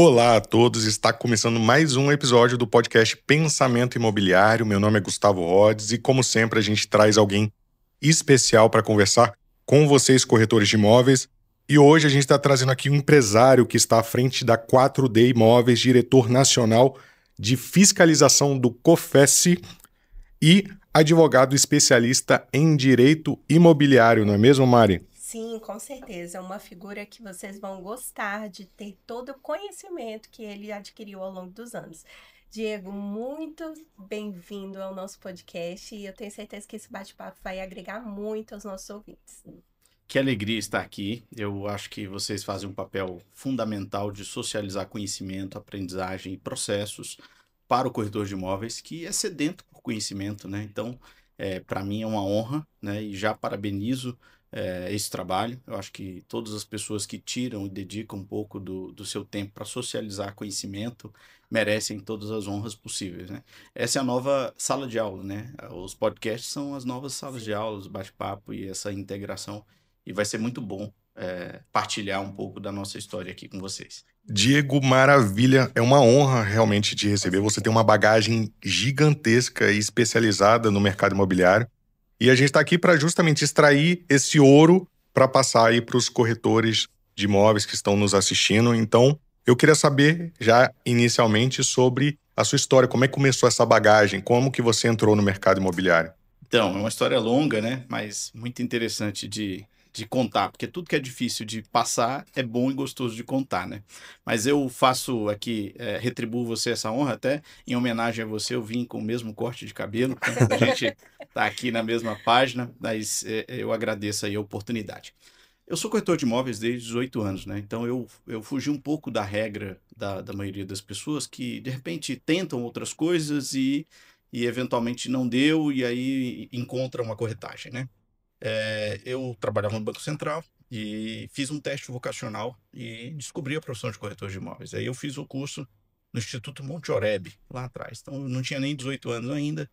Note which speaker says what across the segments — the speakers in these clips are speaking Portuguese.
Speaker 1: Olá a todos, está começando mais um episódio do podcast Pensamento Imobiliário. Meu nome é Gustavo Rhodes e, como sempre, a gente traz alguém especial para conversar com vocês, corretores de imóveis. E hoje a gente está trazendo aqui um empresário que está à frente da 4D Imóveis, diretor nacional de fiscalização do COFECE e advogado especialista em direito imobiliário, não é mesmo, Mari?
Speaker 2: Sim, com certeza. É uma figura que vocês vão gostar de ter todo o conhecimento que ele adquiriu ao longo dos anos. Diego, muito bem-vindo ao nosso podcast e eu tenho certeza que esse bate-papo vai agregar muito aos nossos ouvintes.
Speaker 3: Que alegria estar aqui. Eu acho que vocês fazem um papel fundamental de socializar conhecimento, aprendizagem e processos para o corretor de imóveis, que é sedento por conhecimento, né? Então, para mim é uma honra, né? E já parabenizo esse trabalho. Eu acho que todas as pessoas que tiram e dedicam um pouco do seu tempo para socializar conhecimento merecem todas as honras possíveis, né? Essa é a nova sala de aula, né? Os podcasts são as novas salas de aula, os bate-papo e essa integração. E vai ser muito bom partilhar um pouco da nossa história aqui com vocês.
Speaker 1: Diego, maravilha. É uma honra realmente te receber. Você tem uma bagagem gigantesca e especializada no mercado imobiliário. E a gente está aqui para justamente extrair esse ouro para passar aí para os corretores de imóveis que estão nos assistindo. Então, eu queria saber já inicialmente sobre a sua história. Como é que começou essa bagagem? Como que você entrou no mercado imobiliário?
Speaker 3: Então, é uma história longa, né? Mas muito interessante de contar, porque tudo que é difícil de passar é bom e gostoso de contar, né? Mas eu faço aqui, retribuo você essa honra, até em homenagem a você, eu vim com o mesmo corte de cabelo, então a gente tá aqui na mesma página, mas eu agradeço aí a oportunidade. Eu sou corretor de imóveis desde 18 anos, né? Então eu fugi um pouco da regra da maioria das pessoas que, de repente, tentam outras coisas e eventualmente não deu, e aí encontra uma corretagem, né? Eu trabalhava no Banco Central e fiz um teste vocacional e descobri a profissão de corretor de imóveis. Aí eu fiz o curso no Instituto Monte Oreb, lá atrás. Então eu não tinha nem 18 anos ainda.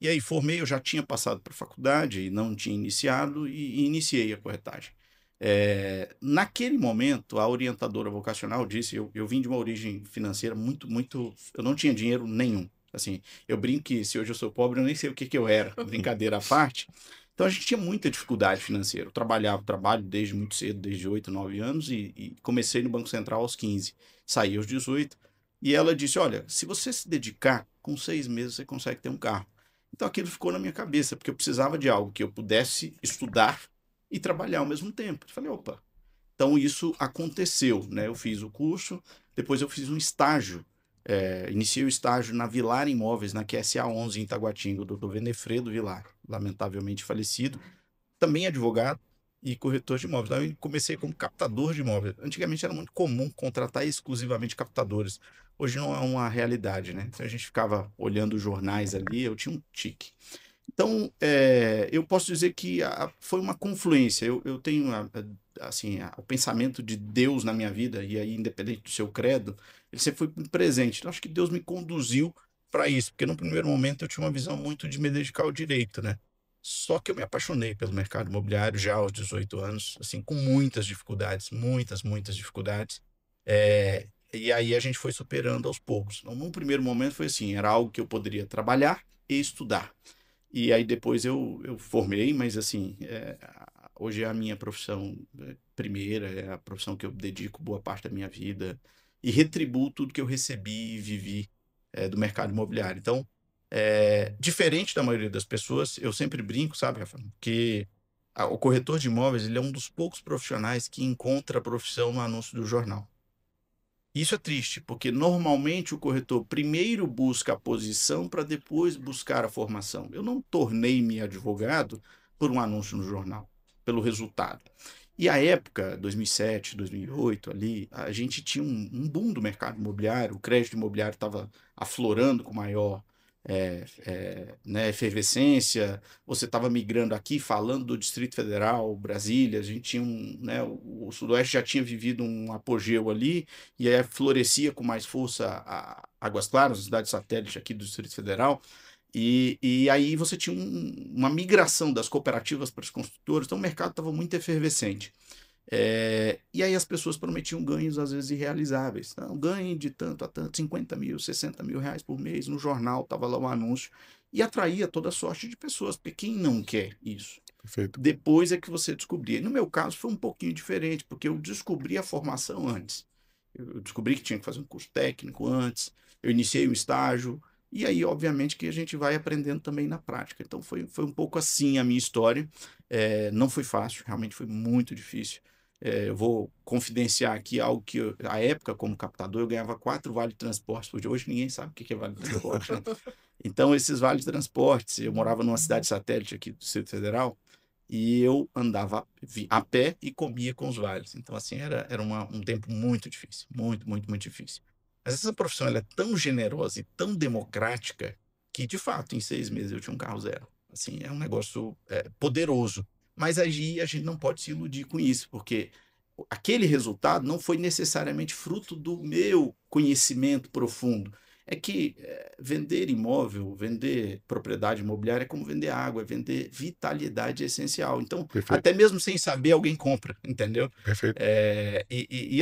Speaker 3: E aí formei, eu já tinha passado para a faculdade e não tinha iniciado e iniciei a corretagem. Naquele momento, a orientadora vocacional disse, eu vim de uma origem financeira muito, eu não tinha dinheiro nenhum. Assim, eu brinco que se hoje eu sou pobre, eu nem sei o que eu era, brincadeira à parte. Então a gente tinha muita dificuldade financeira. Eu trabalho desde muito cedo, desde 8, 9 anos, e comecei no Banco Central aos 15, saí aos 18. E ela disse, olha, se você se dedicar, com 6 meses você consegue ter um carro. Então aquilo ficou na minha cabeça, porque eu precisava de algo que eu pudesse estudar e trabalhar ao mesmo tempo. Eu falei, opa. Então isso aconteceu, né? Eu fiz o curso, depois eu fiz um estágio. Iniciei o estágio na Vilar Imóveis, na QSA 11 em Taguatinga, do Dr. Venefredo Vilar, lamentavelmente falecido, também advogado e corretor de imóveis. Então, eu comecei como captador de imóveis. Antigamente era muito comum contratar exclusivamente captadores. Hoje não é uma realidade, né? Então a gente ficava olhando os jornais ali, eu tinha um tique. Então, eu posso dizer que foi uma confluência. Eu tenho assim, o pensamento de Deus na minha vida, e aí, independente do seu credo, ele sempre foi presente. Então, acho que Deus me conduziu para isso, porque no primeiro momento eu tinha uma visão muito de me dedicar ao direito, né? Só que eu me apaixonei pelo mercado imobiliário já aos 18 anos, assim, com muitas dificuldades, muitas dificuldades. E aí a gente foi superando aos poucos. Então, num primeiro momento foi assim, era algo que eu poderia trabalhar e estudar. E aí depois eu formei, mas assim, hoje é a minha profissão primeira, é a profissão que eu dedico boa parte da minha vida e retribuo tudo que eu recebi e vivi do mercado imobiliário. Então, diferente da maioria das pessoas, eu sempre brinco, sabe, Rafa, que o corretor de imóveis ele é um dos poucos profissionais que encontra a profissão no anúncio do jornal. Isso é triste, porque normalmente o corretor primeiro busca a posição para depois buscar a formação. Eu não tornei-me advogado por um anúncio no jornal, pelo resultado. E a época, 2007, 2008, ali, a gente tinha um boom do mercado imobiliário, o crédito imobiliário estava aflorando com maior né, efervescência, você estava migrando aqui, falando do Distrito Federal, Brasília, a gente tinha né, o Sudoeste já tinha vivido um apogeu ali, e aí florescia com mais força a Águas Claras, a cidade satélite aqui do Distrito Federal, e aí você tinha uma migração das cooperativas para as construtoras, então o mercado estava muito efervescente. E aí as pessoas prometiam ganhos, às vezes, irrealizáveis. Não, ganhe de tanto a tanto, 50 mil, 60 mil reais por mês. No jornal estava lá um anúncio. E atraía toda sorte de pessoas, porque quem não quer isso?
Speaker 1: Perfeito.
Speaker 3: Depois é que você descobria. No meu caso foi um pouquinho diferente, porque eu descobri a formação antes. Eu descobri que tinha que fazer um curso técnico antes, eu iniciei o estágio, e aí, obviamente, que a gente vai aprendendo também na prática. Então, foi um pouco assim a minha história. Não foi fácil, realmente foi muito difícil. Eu vou confidenciar aqui algo que, à época, como captador, eu ganhava 4 vale-transportes por dia. Hoje ninguém sabe o que é vale-transporte, né? Então, esses vale-transportes, eu morava numa cidade satélite aqui do Distrito Federal, e eu andava a pé e comia com os vales. Então, assim, era um tempo muito difícil. Muito, muito, muito difícil. Mas essa profissão ela é tão generosa e tão democrática que, de fato, em 6 meses eu tinha um carro zero. Assim, é um negócio poderoso. Mas aí a gente não pode se iludir com isso, porque aquele resultado não foi necessariamente fruto do meu conhecimento profundo. É que vender imóvel, vender propriedade imobiliária é como vender água, é vender vitalidade essencial. Então,
Speaker 1: Perfeito.
Speaker 3: até mesmo sem saber, alguém compra, entendeu?
Speaker 1: Perfeito.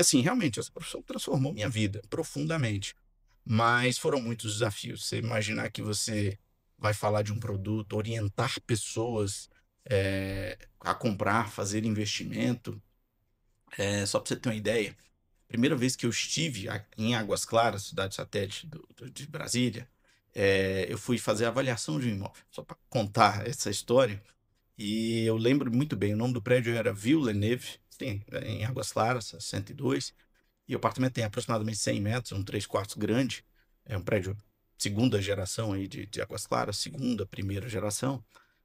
Speaker 3: Assim, realmente, essa profissão transformou minha vida profundamente. Mas foram muitos desafios. Você imaginar que você vai falar de um produto, orientar pessoas a comprar, fazer investimento. Só para você ter uma ideia, primeira vez que eu estive em Águas Claras, cidade satélite de Brasília, eu fui fazer a avaliação de um imóvel, só para contar essa história. E eu lembro muito bem, o nome do prédio era Villeneuve, tem, em Águas Claras, 102, e o apartamento tem aproximadamente 100 metros, um 3/4 grande, é um prédio segunda geração aí de Águas Claras, segunda, primeira geração,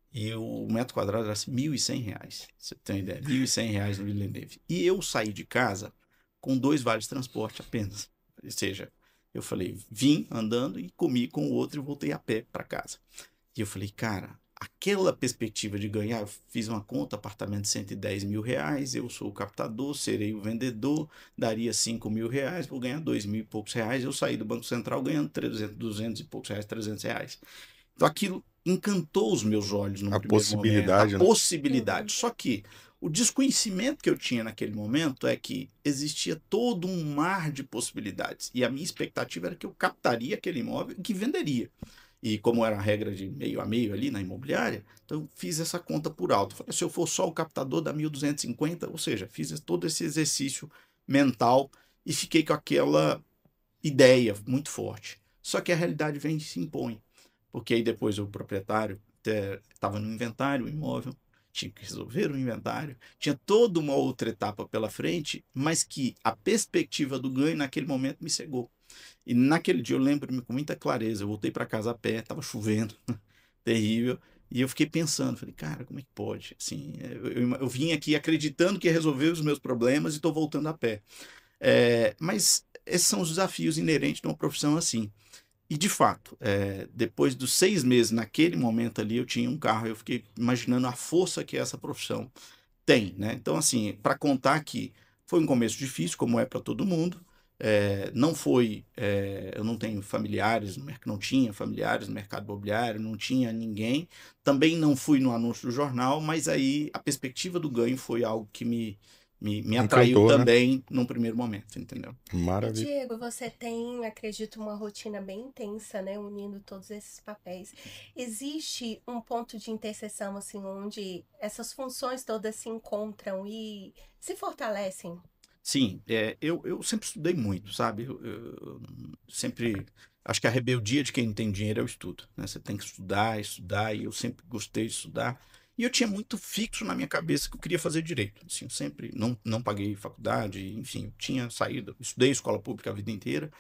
Speaker 3: e o metro quadrado era assim, R$ 1.100, você tem uma ideia, R$ 1.100 no Villeneuve. E eu saí de casa com 2 vales de transporte apenas. Ou seja, eu falei, vim andando e comi com o outro e voltei a pé para casa. E eu falei, cara, aquela perspectiva de ganhar, eu fiz uma conta, apartamento de R$ 110.000, eu sou o captador, serei o vendedor, daria R$ 5.000, vou ganhar 2.000 e poucos reais. Eu saí do Banco Central ganhando 200 e poucos reais, R$ 300. Então aquilo encantou os meus olhos num
Speaker 1: A
Speaker 3: primeiro momento, a
Speaker 1: possibilidade, né?
Speaker 3: possibilidade. Só que o desconhecimento que eu tinha naquele momento é que existia todo um mar de possibilidades. E a minha expectativa era que eu captaria aquele imóvel e que venderia. E como era a regra de meio a meio ali na imobiliária, então eu fiz essa conta por alto. Falei, se eu for só o captador, dá 1.250, ou seja, fiz todo esse exercício mental e fiquei com aquela ideia muito forte. Só que a realidade vem e se impõe. Porque aí depois o proprietário estava no inventário, o imóvel, tinha que resolver o inventário, tinha toda uma outra etapa pela frente, mas que a perspectiva do ganho naquele momento me cegou. E naquele dia eu lembro-me com muita clareza, eu voltei para casa a pé, estava chovendo, terrível, e eu fiquei pensando, falei, cara, como é que pode? Assim, eu vim aqui acreditando que ia resolver os meus problemas e estou voltando a pé. Mas esses são os desafios inerentes de uma profissão assim. E, de fato, depois dos 6 meses, naquele momento ali, eu tinha um carro, eu fiquei imaginando a força que essa profissão tem, né? Então, assim, para contar que foi um começo difícil, como é para todo mundo, não foi, eu não tenho familiares, não tinha familiares no mercado imobiliário, não tinha ninguém, também não fui no anúncio do jornal, mas aí a perspectiva do ganho foi algo que me atraiu
Speaker 1: Encantou, né?
Speaker 3: também num primeiro momento, entendeu?
Speaker 2: E,
Speaker 1: Maravilha.
Speaker 2: Diego, você tem, acredito, uma rotina bem intensa, né? Unindo todos esses papéis. Existe um ponto de interseção, assim, onde essas funções todas se encontram e se fortalecem?
Speaker 3: Sim, eu sempre estudei muito, sabe? Eu sempre. Acho que a rebeldia de quem não tem dinheiro é o estudo, né? Você tem que estudar, estudar, e eu sempre gostei de estudar. E eu tinha muito fixo na minha cabeça que eu queria fazer direito. Assim, eu sempre não paguei faculdade, enfim, eu tinha saído, estudei escola pública a vida inteira,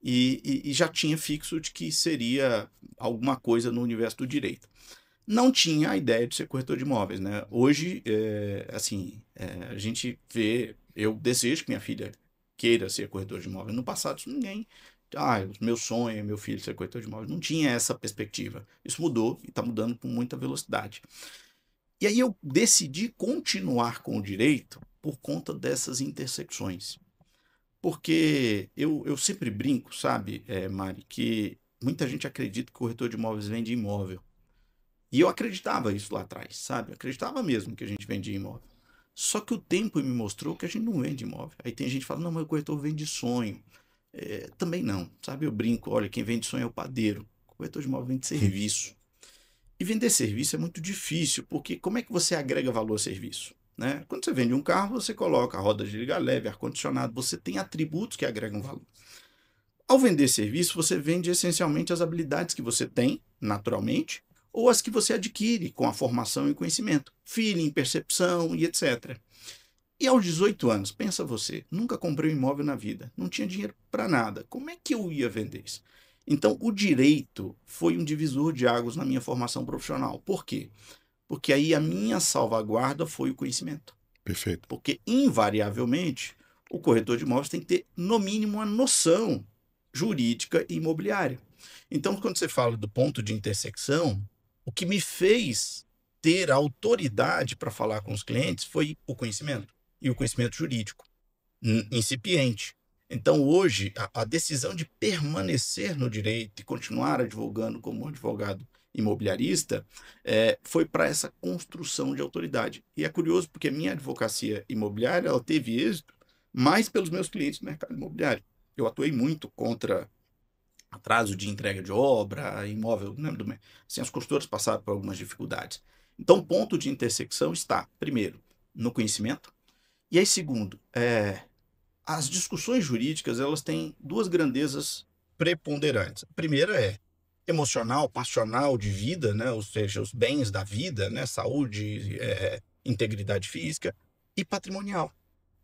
Speaker 3: e já tinha fixo de que seria alguma coisa no universo do direito. Não tinha a ideia de ser corretor de imóveis, né? Hoje, assim, a gente vê, eu desejo que minha filha queira ser corretor de imóveis. No passado, ninguém, o meu sonho é meu filho ser corretor de imóveis. Não tinha essa perspectiva. Isso mudou e está mudando com muita velocidade. E aí eu decidi continuar com o direito por conta dessas intersecções. Porque eu sempre brinco, sabe, Mari, que muita gente acredita que corretor de imóveis vende imóvel. E eu acreditava isso lá atrás, sabe? Eu acreditava mesmo que a gente vendia imóvel. Só que o tempo me mostrou que a gente não vende imóvel. Aí tem gente que fala, não, mas o corretor vende sonho. Também não, sabe? Eu brinco, olha, quem vende sonho é o padeiro. O corretor de imóvel vende serviço. E vender serviço é muito difícil, porque como é que você agrega valor ao serviço? Né? Quando você vende um carro, você coloca a roda de liga leve, ar-condicionado, você tem atributos que agregam valor. Ao vender serviço, você vende essencialmente as habilidades que você tem, naturalmente, ou as que você adquire com a formação e conhecimento, feeling, percepção e etc. E aos 18 anos, pensa você, nunca comprei um imóvel na vida, não tinha dinheiro para nada, como é que eu ia vender isso? Então, o direito foi um divisor de águas na minha formação profissional. Por quê? Porque aí a minha salvaguarda foi o conhecimento.
Speaker 1: Perfeito.
Speaker 3: Porque, invariavelmente, o corretor de imóveis tem que ter, no mínimo, uma noção jurídica e imobiliária. Então, quando você fala do ponto de intersecção, o que me fez ter autoridade para falar com os clientes foi o conhecimento, e o conhecimento jurídico, incipiente. Então, hoje, a decisão de permanecer no direito e continuar advogando como advogado imobiliarista foi para essa construção de autoridade. E é curioso porque a minha advocacia imobiliária ela teve êxito mais pelos meus clientes no mercado imobiliário. Eu atuei muito contra atraso de entrega de obra, imóvel, né? Assim, as construtoras passaram por algumas dificuldades. Então, o ponto de intersecção está, primeiro, no conhecimento, e aí, segundo, as discussões jurídicas elas têm duas grandezas preponderantes. A primeira é emocional, passional, de vida, né? Ou seja, os bens da vida, né? Saúde, integridade física, e patrimonial.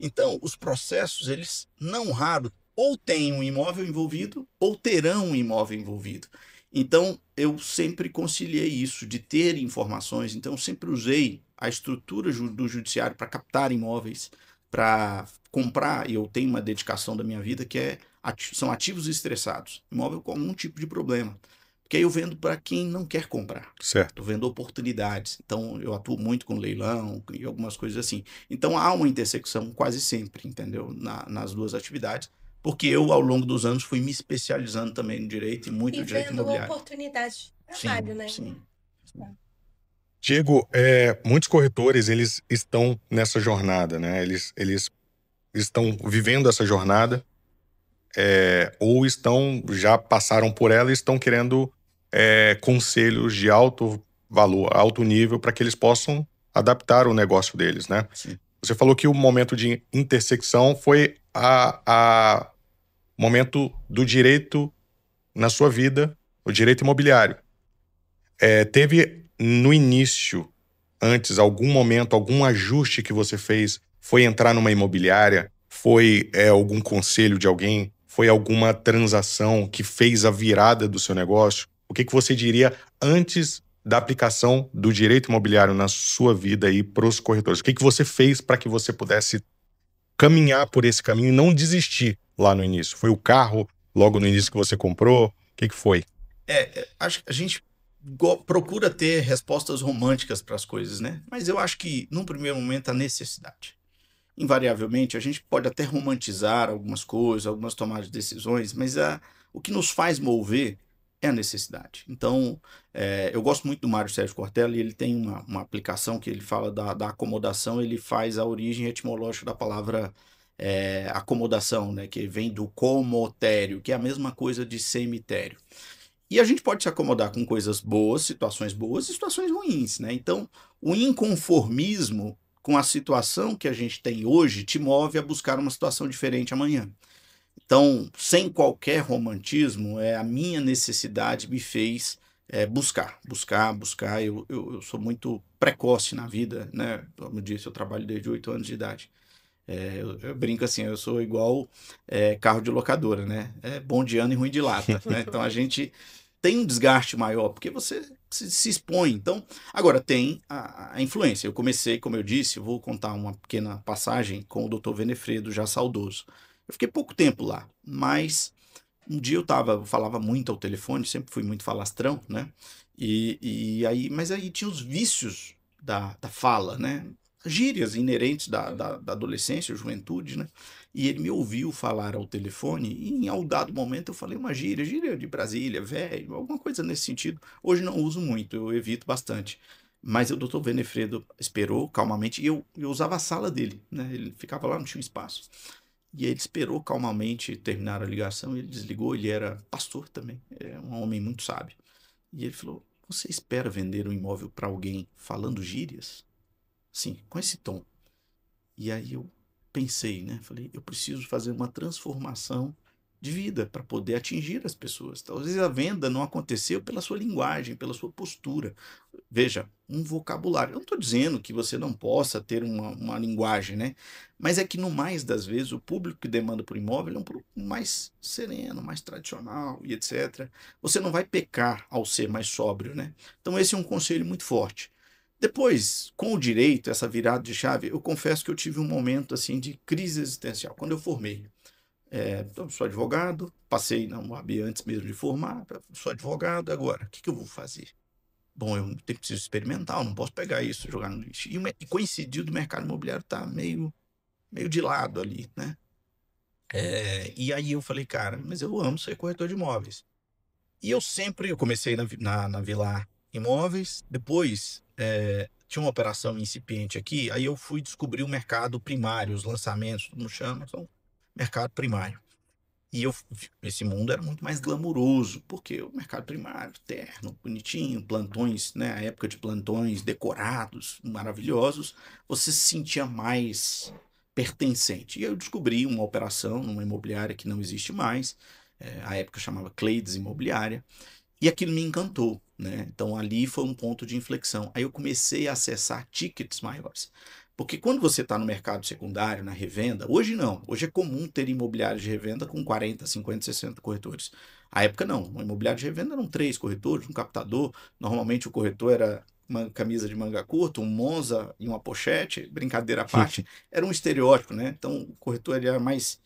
Speaker 3: Então, os processos, eles não raro, ou têm um imóvel envolvido, ou terão um imóvel envolvido. Então, eu sempre conciliei isso, de ter informações. Então, eu sempre usei a estrutura do judiciário para captar imóveis, para comprar, e eu tenho uma dedicação da minha vida que são ativos estressados, imóvel com algum tipo de problema. Porque aí eu vendo para quem não quer comprar.
Speaker 1: Certo.
Speaker 3: Eu vendo oportunidades. Então, eu atuo muito com leilão e algumas coisas assim. Então, há uma intersecção quase sempre, entendeu? Nas duas atividades. Porque eu, ao longo dos anos, fui me especializando também no direito e muito no direito imobiliário.
Speaker 2: E vendo oportunidade de trabalho, né?
Speaker 3: Sim.
Speaker 1: Diego, muitos corretores, eles estão nessa jornada, né? Eles estão vivendo essa jornada, ou já passaram por ela e estão querendo conselhos de alto valor, alto nível, para que eles possam adaptar o negócio deles, né?
Speaker 3: Sim.
Speaker 1: Você falou que o momento de intersecção foi o momento do direito na sua vida, o direito imobiliário. Teve no início, antes, algum momento, algum ajuste que você fez? Foi entrar numa imobiliária? Foi algum conselho de alguém? Foi alguma transação que fez a virada do seu negócio? O que você diria antes da aplicação do direito imobiliário na sua vida aí para os corretores? O que você fez para que você pudesse caminhar por esse caminho e não desistir lá no início? Foi o carro logo no início que você comprou? O que foi?
Speaker 3: Acho que a gente procura ter respostas românticas para as coisas, né? Mas eu acho que, num primeiro momento, a necessidade. Invariavelmente, a gente pode até romantizar algumas coisas, algumas tomadas de decisões, mas o que nos faz mover é a necessidade. Então, eu gosto muito do Mário Sérgio Cortella e ele tem uma aplicação que ele fala da acomodação, ele faz a origem etimológica da palavra acomodação, né? Que vem do comotério, que é a mesma coisa de cemitério. E a gente pode se acomodar com coisas boas, situações boas e situações ruins, né? Então, o inconformismo com a situação que a gente tem hoje te move a buscar uma situação diferente amanhã. Então, sem qualquer romantismo, a minha necessidade me fez buscar. Eu sou muito precoce na vida, né? Como eu disse, eu trabalho desde 8 anos de idade. Eu brinco assim, eu sou igual carro de locadora, né? Bom de ano e ruim de lata, né? Então, a gente tem um desgaste maior, porque você se expõe. Então, agora tem a influência. Eu comecei, como eu disse, eu vou contar uma pequena passagem com o Dr. Venefredo, já saudoso. Eu fiquei pouco tempo lá, mas um dia eu falava muito ao telefone, sempre fui muito falastrão, né? Mas aí tinha os vícios da fala, né? Gírias inerentes da adolescência, juventude, né? E ele me ouviu falar ao telefone e em algum dado momento eu falei uma gíria de Brasília, velho, alguma coisa nesse sentido. Hoje não uso muito, eu evito bastante. Mas o doutor Venefredo esperou calmamente, e eu usava a sala dele, né? Ele ficava lá, não tinha espaço. E ele esperou calmamente terminar a ligação, ele desligou, ele era pastor também, é um homem muito sábio. E ele falou, você espera vender um imóvel para alguém falando gírias? Sim, com esse tom. E aí eu pensei, né? Falei, eu preciso fazer uma transformação de vida para poder atingir as pessoas. Talvez a venda não aconteceu pela sua linguagem, pela sua postura. Veja, um vocabulário. Eu não estou dizendo que você não possa ter uma linguagem, né? Mas é que no mais das vezes o público que demanda por imóvel é um público mais sereno, mais tradicional e etc. Você não vai pecar ao ser mais sóbrio, né? Então esse é um conselho muito forte. Depois, com o direito, essa virada de chave, eu confesso que eu tive um momento assim de crise existencial. Quando eu formei, então, sou advogado, passei na UAB antes mesmo de formar, sou advogado, agora, o que eu vou fazer? Bom, eu preciso experimentar, eu não posso pegar isso e jogar no lixo. E coincidiu do mercado imobiliário estar meio de lado ali, né? E aí eu falei, cara, mas eu amo ser corretor de imóveis. E eu comecei na Vilar Imóveis, depois tinha uma operação incipiente aqui, aí eu fui descobrir o mercado primário, os lançamentos, como chama, então, mercado primário. E esse mundo era muito mais glamuroso, porque o mercado primário, terno, bonitinho, plantões, né? A época de plantões decorados, maravilhosos, você se sentia mais pertencente. E eu descobri uma operação numa imobiliária que não existe mais, a época chamava Cleides Imobiliária, e aquilo me encantou, né? Então ali foi um ponto de inflexão. Aí eu comecei a acessar tickets maiores. Porque quando você está no mercado secundário, na revenda, hoje não. Hoje é comum ter imobiliários de revenda com 40, 50, 60 corretores. A época não. Um imobiliário de revenda eram 3 corretores, um captador. Normalmente o corretor era uma camisa de manga curta, um Monza e uma pochete, brincadeira à parte. Era um estereótipo, né? Então o corretor ele era mais...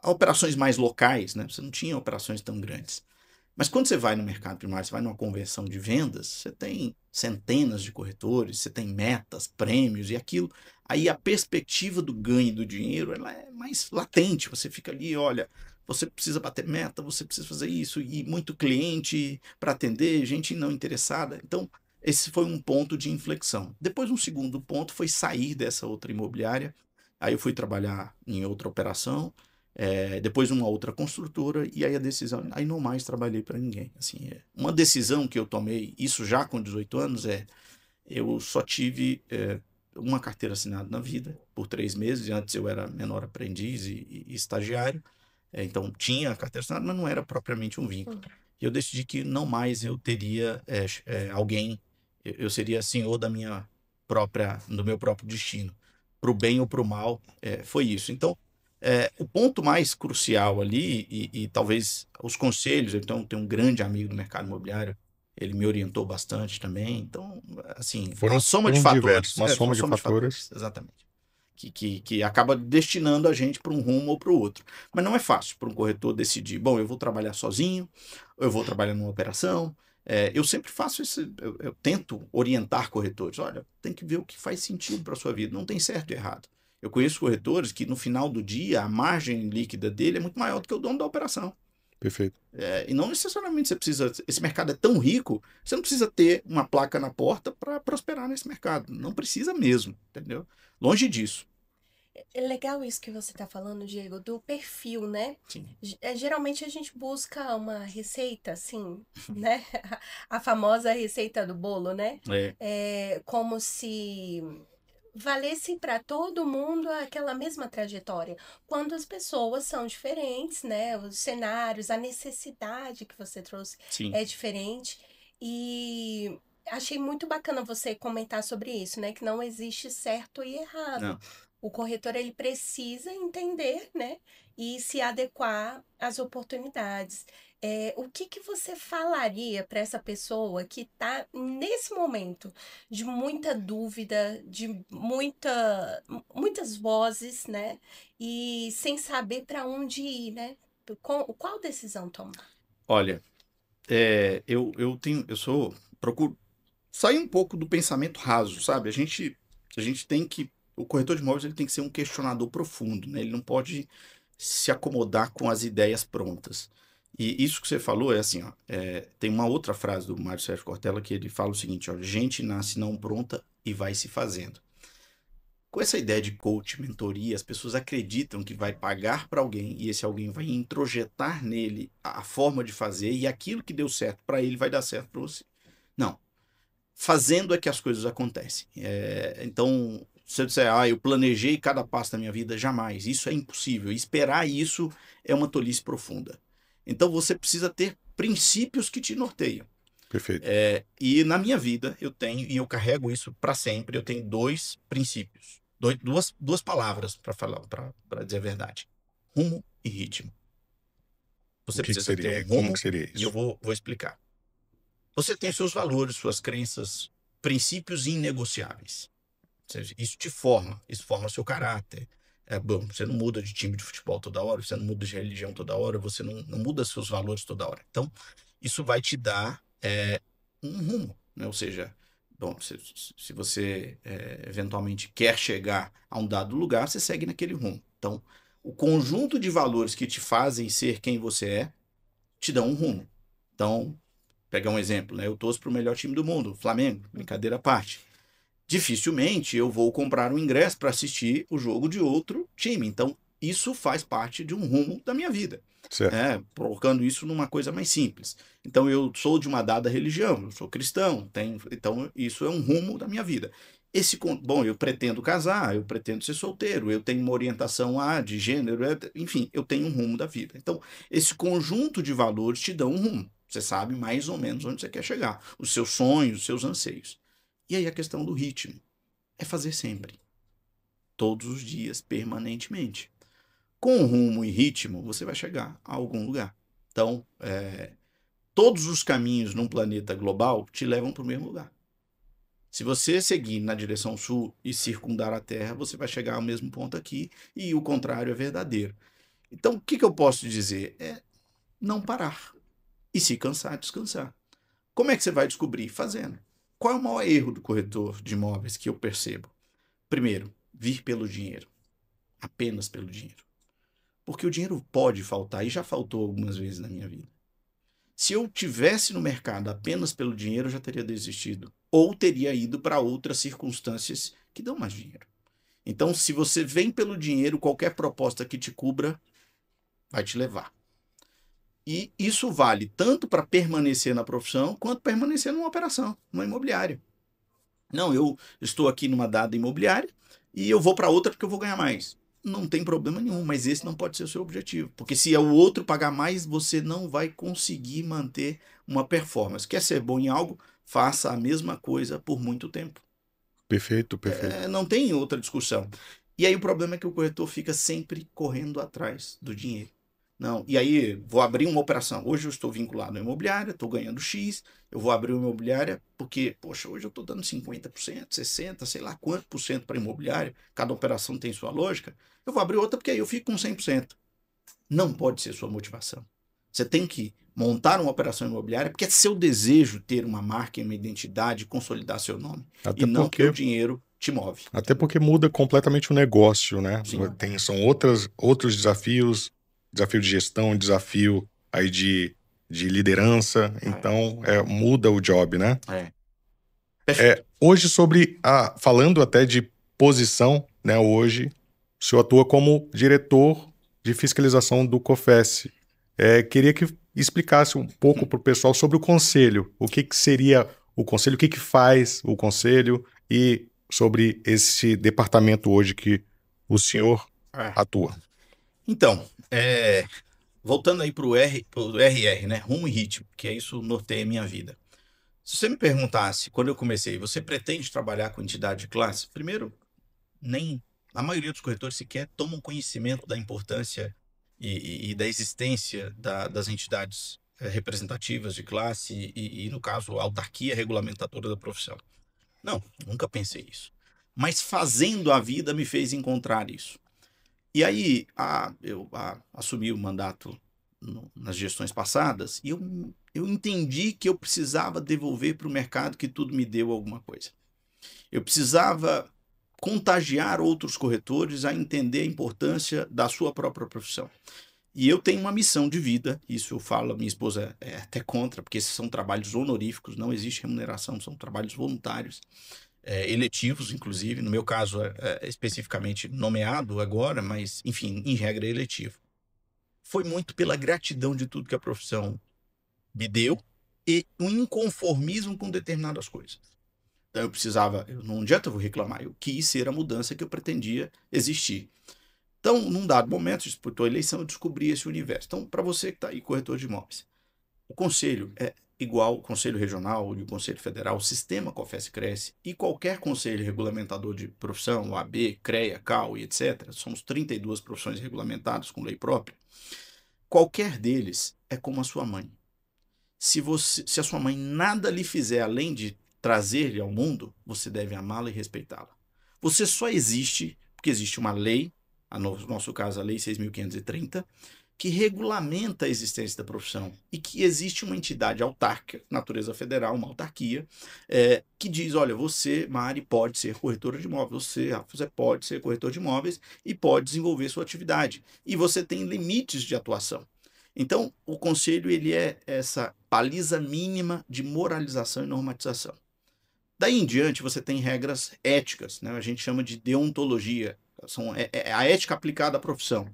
Speaker 3: operações mais locais, né? Você não tinha operações tão grandes. Mas quando você vai no mercado primário, você vai numa convenção de vendas, você tem centenas de corretores, você tem metas, prêmios e aquilo. Aí a perspectiva do ganho do dinheiro ela é mais latente. Você fica ali, olha, você precisa bater meta, você precisa fazer isso, e muito cliente para atender, gente não interessada. Então, esse foi um ponto de inflexão. Depois, um segundo ponto foi sair dessa outra imobiliária. Aí eu fui trabalhar em outra operação. Depois uma outra construtora, e aí a decisão, aí não mais trabalhei para ninguém. Assim, uma decisão que eu tomei, isso já com 18 anos, eu só tive uma carteira assinada na vida, por 3 meses, antes eu era menor aprendiz e estagiário, então tinha a carteira assinada, mas não era propriamente um vínculo. E eu decidi que não mais eu teria alguém, eu seria senhor do meu próprio destino, para o bem ou para o mal, foi isso. Então, o ponto mais crucial ali, e talvez os conselhos, então tem um grande amigo do mercado imobiliário, ele me orientou bastante também, então, assim, uma soma de fatores.
Speaker 1: Uma soma de fatores.
Speaker 3: Exatamente. Que acaba destinando a gente para um rumo ou para o outro. Mas não é fácil para um corretor decidir, bom, eu vou trabalhar sozinho, ou eu vou trabalhar numa operação. Eu sempre faço isso, eu tento orientar corretores, olha, tem que ver o que faz sentido para a sua vida, não tem certo e errado. Eu conheço corretores que no final do dia a margem líquida dele é muito maior do que o dono da operação.
Speaker 1: Perfeito.
Speaker 3: E não necessariamente você precisa... Esse mercado é tão rico, você não precisa ter uma placa na porta para prosperar nesse mercado. Não precisa mesmo, entendeu? Longe disso.
Speaker 2: É legal isso que você está falando, Diego, do perfil, né?
Speaker 3: Sim.
Speaker 2: Geralmente a gente busca uma receita, assim, né? A famosa receita do bolo, né? Como se valesse para todo mundo aquela mesma trajetória. Quando as pessoas são diferentes, né? Os cenários, a necessidade que você trouxe
Speaker 3: Sim.
Speaker 2: é diferente. E achei muito bacana você comentar sobre isso, né? Que não existe certo e errado.
Speaker 3: Não.
Speaker 2: O corretor, ele precisa entender, né? E se adequar às oportunidades. O que você falaria para essa pessoa que está nesse momento de muita dúvida, de muitas vozes, né? E sem saber para onde ir, né? Qual decisão tomar?
Speaker 3: Olha, procuro sair um pouco do pensamento raso, sabe? A gente tem que... O corretor de imóveis ele tem que ser um questionador profundo, né? Ele não pode se acomodar com as ideias prontas. E isso que você falou é assim, ó, tem uma outra frase do Mário Sérgio Cortella que ele fala o seguinte, ó, gente nasce não pronta e vai se fazendo. Com essa ideia de coach, mentoria, as pessoas acreditam que vai pagar para alguém e esse alguém vai introjetar nele a forma de fazer e aquilo que deu certo para ele vai dar certo para você. Não. Fazendo é que as coisas acontecem. Então, se eu disser, eu planejei cada passo da minha vida, jamais. Isso é impossível. Esperar isso é uma tolice profunda. Então, você precisa ter princípios que te norteiam.
Speaker 1: Perfeito.
Speaker 3: E na minha vida, eu tenho, e eu carrego isso para sempre, eu tenho 2 princípios. Duas palavras para falar, para dizer a verdade. Rumo e ritmo. Você precisa ter um rumo,
Speaker 1: como que seria isso?
Speaker 3: e eu vou explicar. Você tem seus valores, suas crenças, princípios inegociáveis. Ou seja, isso te forma, isso forma seu caráter. Bom, você não muda de time de futebol toda hora, você não muda de religião toda hora, você não muda seus valores toda hora. Então, isso vai te dar um rumo, né? Ou seja, bom, se você eventualmente quer chegar a um dado lugar, você segue naquele rumo. Então, o conjunto de valores que te fazem ser quem você é, te dão um rumo. Então, pegar um exemplo, né? Eu torço para o melhor time do mundo, Flamengo, brincadeira à parte. Dificilmente eu vou comprar um ingresso para assistir o jogo de outro time. Então, isso faz parte de um rumo da minha vida. Colocando isso numa coisa mais simples. Então, eu sou de uma dada religião, eu sou cristão, então isso é um rumo da minha vida. Bom, eu pretendo casar, eu pretendo ser solteiro, eu tenho uma orientação de gênero, enfim, eu tenho um rumo da vida. Então, esse conjunto de valores te dão um rumo. Você sabe mais ou menos onde você quer chegar, os seus sonhos, os seus anseios. E aí a questão do ritmo é fazer sempre, todos os dias, permanentemente. Com rumo e ritmo, você vai chegar a algum lugar. Então, todos os caminhos num planeta global te levam para o mesmo lugar. Se você seguir na direção sul e circundar a Terra, você vai chegar ao mesmo ponto aqui, e o contrário é verdadeiro. Então, o que eu posso dizer? Não parar. E se cansar, descansar. Como é que você vai descobrir? Fazendo. Qual é o maior erro do corretor de imóveis que eu percebo? Primeiro, vir pelo dinheiro. Apenas pelo dinheiro. Porque o dinheiro pode faltar, e já faltou algumas vezes na minha vida. Se eu tivesse no mercado apenas pelo dinheiro, eu já teria desistido. Ou teria ido para outras circunstâncias que dão mais dinheiro. Então, se você vem pelo dinheiro, qualquer proposta que te cubra vai te levar. E isso vale tanto para permanecer na profissão, quanto permanecer numa operação, numa imobiliária. Não, eu estou aqui numa dada imobiliária e eu vou para outra porque eu vou ganhar mais. Não tem problema nenhum, mas esse não pode ser o seu objetivo. Porque se é o outro pagar mais, você não vai conseguir manter uma performance. Quer ser bom em algo? Faça a mesma coisa por muito tempo.
Speaker 1: Perfeito.
Speaker 3: Não tem outra discussão. E aí o problema é que o corretor fica sempre correndo atrás do dinheiro. Não, e aí vou abrir uma operação. Hoje eu estou vinculado à imobiliária, estou ganhando X, eu vou abrir uma imobiliária porque, poxa, hoje eu estou dando 50%, 60%, sei lá quanto por cento para imobiliária, cada operação tem sua lógica. Eu vou abrir outra porque aí eu fico com 100%. Não pode ser sua motivação. Você tem que montar uma operação imobiliária porque é seu desejo ter uma marca, uma identidade, consolidar seu nome.
Speaker 1: Até
Speaker 3: e não
Speaker 1: porque
Speaker 3: que o dinheiro te move.
Speaker 1: Até porque muda completamente o negócio, né?
Speaker 3: Sim.
Speaker 1: São outros desafios, desafio de gestão, desafio aí de liderança, então muda o job, né? Hoje falando até de posição, né? Hoje o senhor atua como diretor de fiscalização do COFES. Queria que explicasse um pouco para o pessoal sobre o conselho, o que seria o conselho, o que faz o conselho e sobre esse departamento hoje que o senhor atua.
Speaker 3: Então, voltando aí para o RR, né? Rumo e ritmo, que é isso norteia a minha vida. Se você me perguntasse, quando eu comecei, você pretende trabalhar com entidade de classe? Primeiro, nem a maioria dos corretores sequer tomam conhecimento da importância e da existência das entidades representativas de classe e, no caso, a autarquia regulamentadora da profissão. Não, nunca pensei isso. Mas fazendo a vida me fez encontrar isso. E aí, eu assumi o mandato nas gestões passadas e eu entendi que eu precisava devolver para o mercado que tudo me deu alguma coisa. Eu precisava contagiar outros corretores a entender a importância da sua própria profissão. E eu tenho uma missão de vida, isso eu falo, minha esposa é até contra, porque esses são trabalhos honoríficos, não existe remuneração, são trabalhos voluntários, eletivos, inclusive, no meu caso especificamente nomeado agora, mas enfim, em regra é eletivo. Foi muito pela gratidão de tudo que a profissão me deu e um inconformismo com determinadas coisas. Então não adianta eu reclamar, eu quis ser a mudança que eu pretendia existir. Então, num dado momento, disputou a eleição, eu descobri esse universo. Então, para você que está aí, corretor de imóveis, o conselho é igual o Conselho Regional e o Conselho Federal, o sistema COFES-Cresce e qualquer conselho regulamentador de profissão, OAB, CREA, CAU e etc. Somos 32 profissões regulamentadas com lei própria. Qualquer deles é como a sua mãe. Se a sua mãe nada lhe fizer além de trazer-lhe ao mundo, você deve amá-la e respeitá-la. Você só existe porque existe uma lei, no nosso caso a Lei 6.530, que regulamenta a existência da profissão e que existe uma entidade autárquica, natureza federal, uma autarquia, que diz, olha, você, Mari, pode ser corretora de imóveis, você pode ser corretor de imóveis e pode desenvolver sua atividade. E você tem limites de atuação. Então, o conselho ele é essa baliza mínima de moralização e normatização. Daí em diante, você tem regras éticas, né? A gente chama de deontologia, é a ética aplicada à profissão.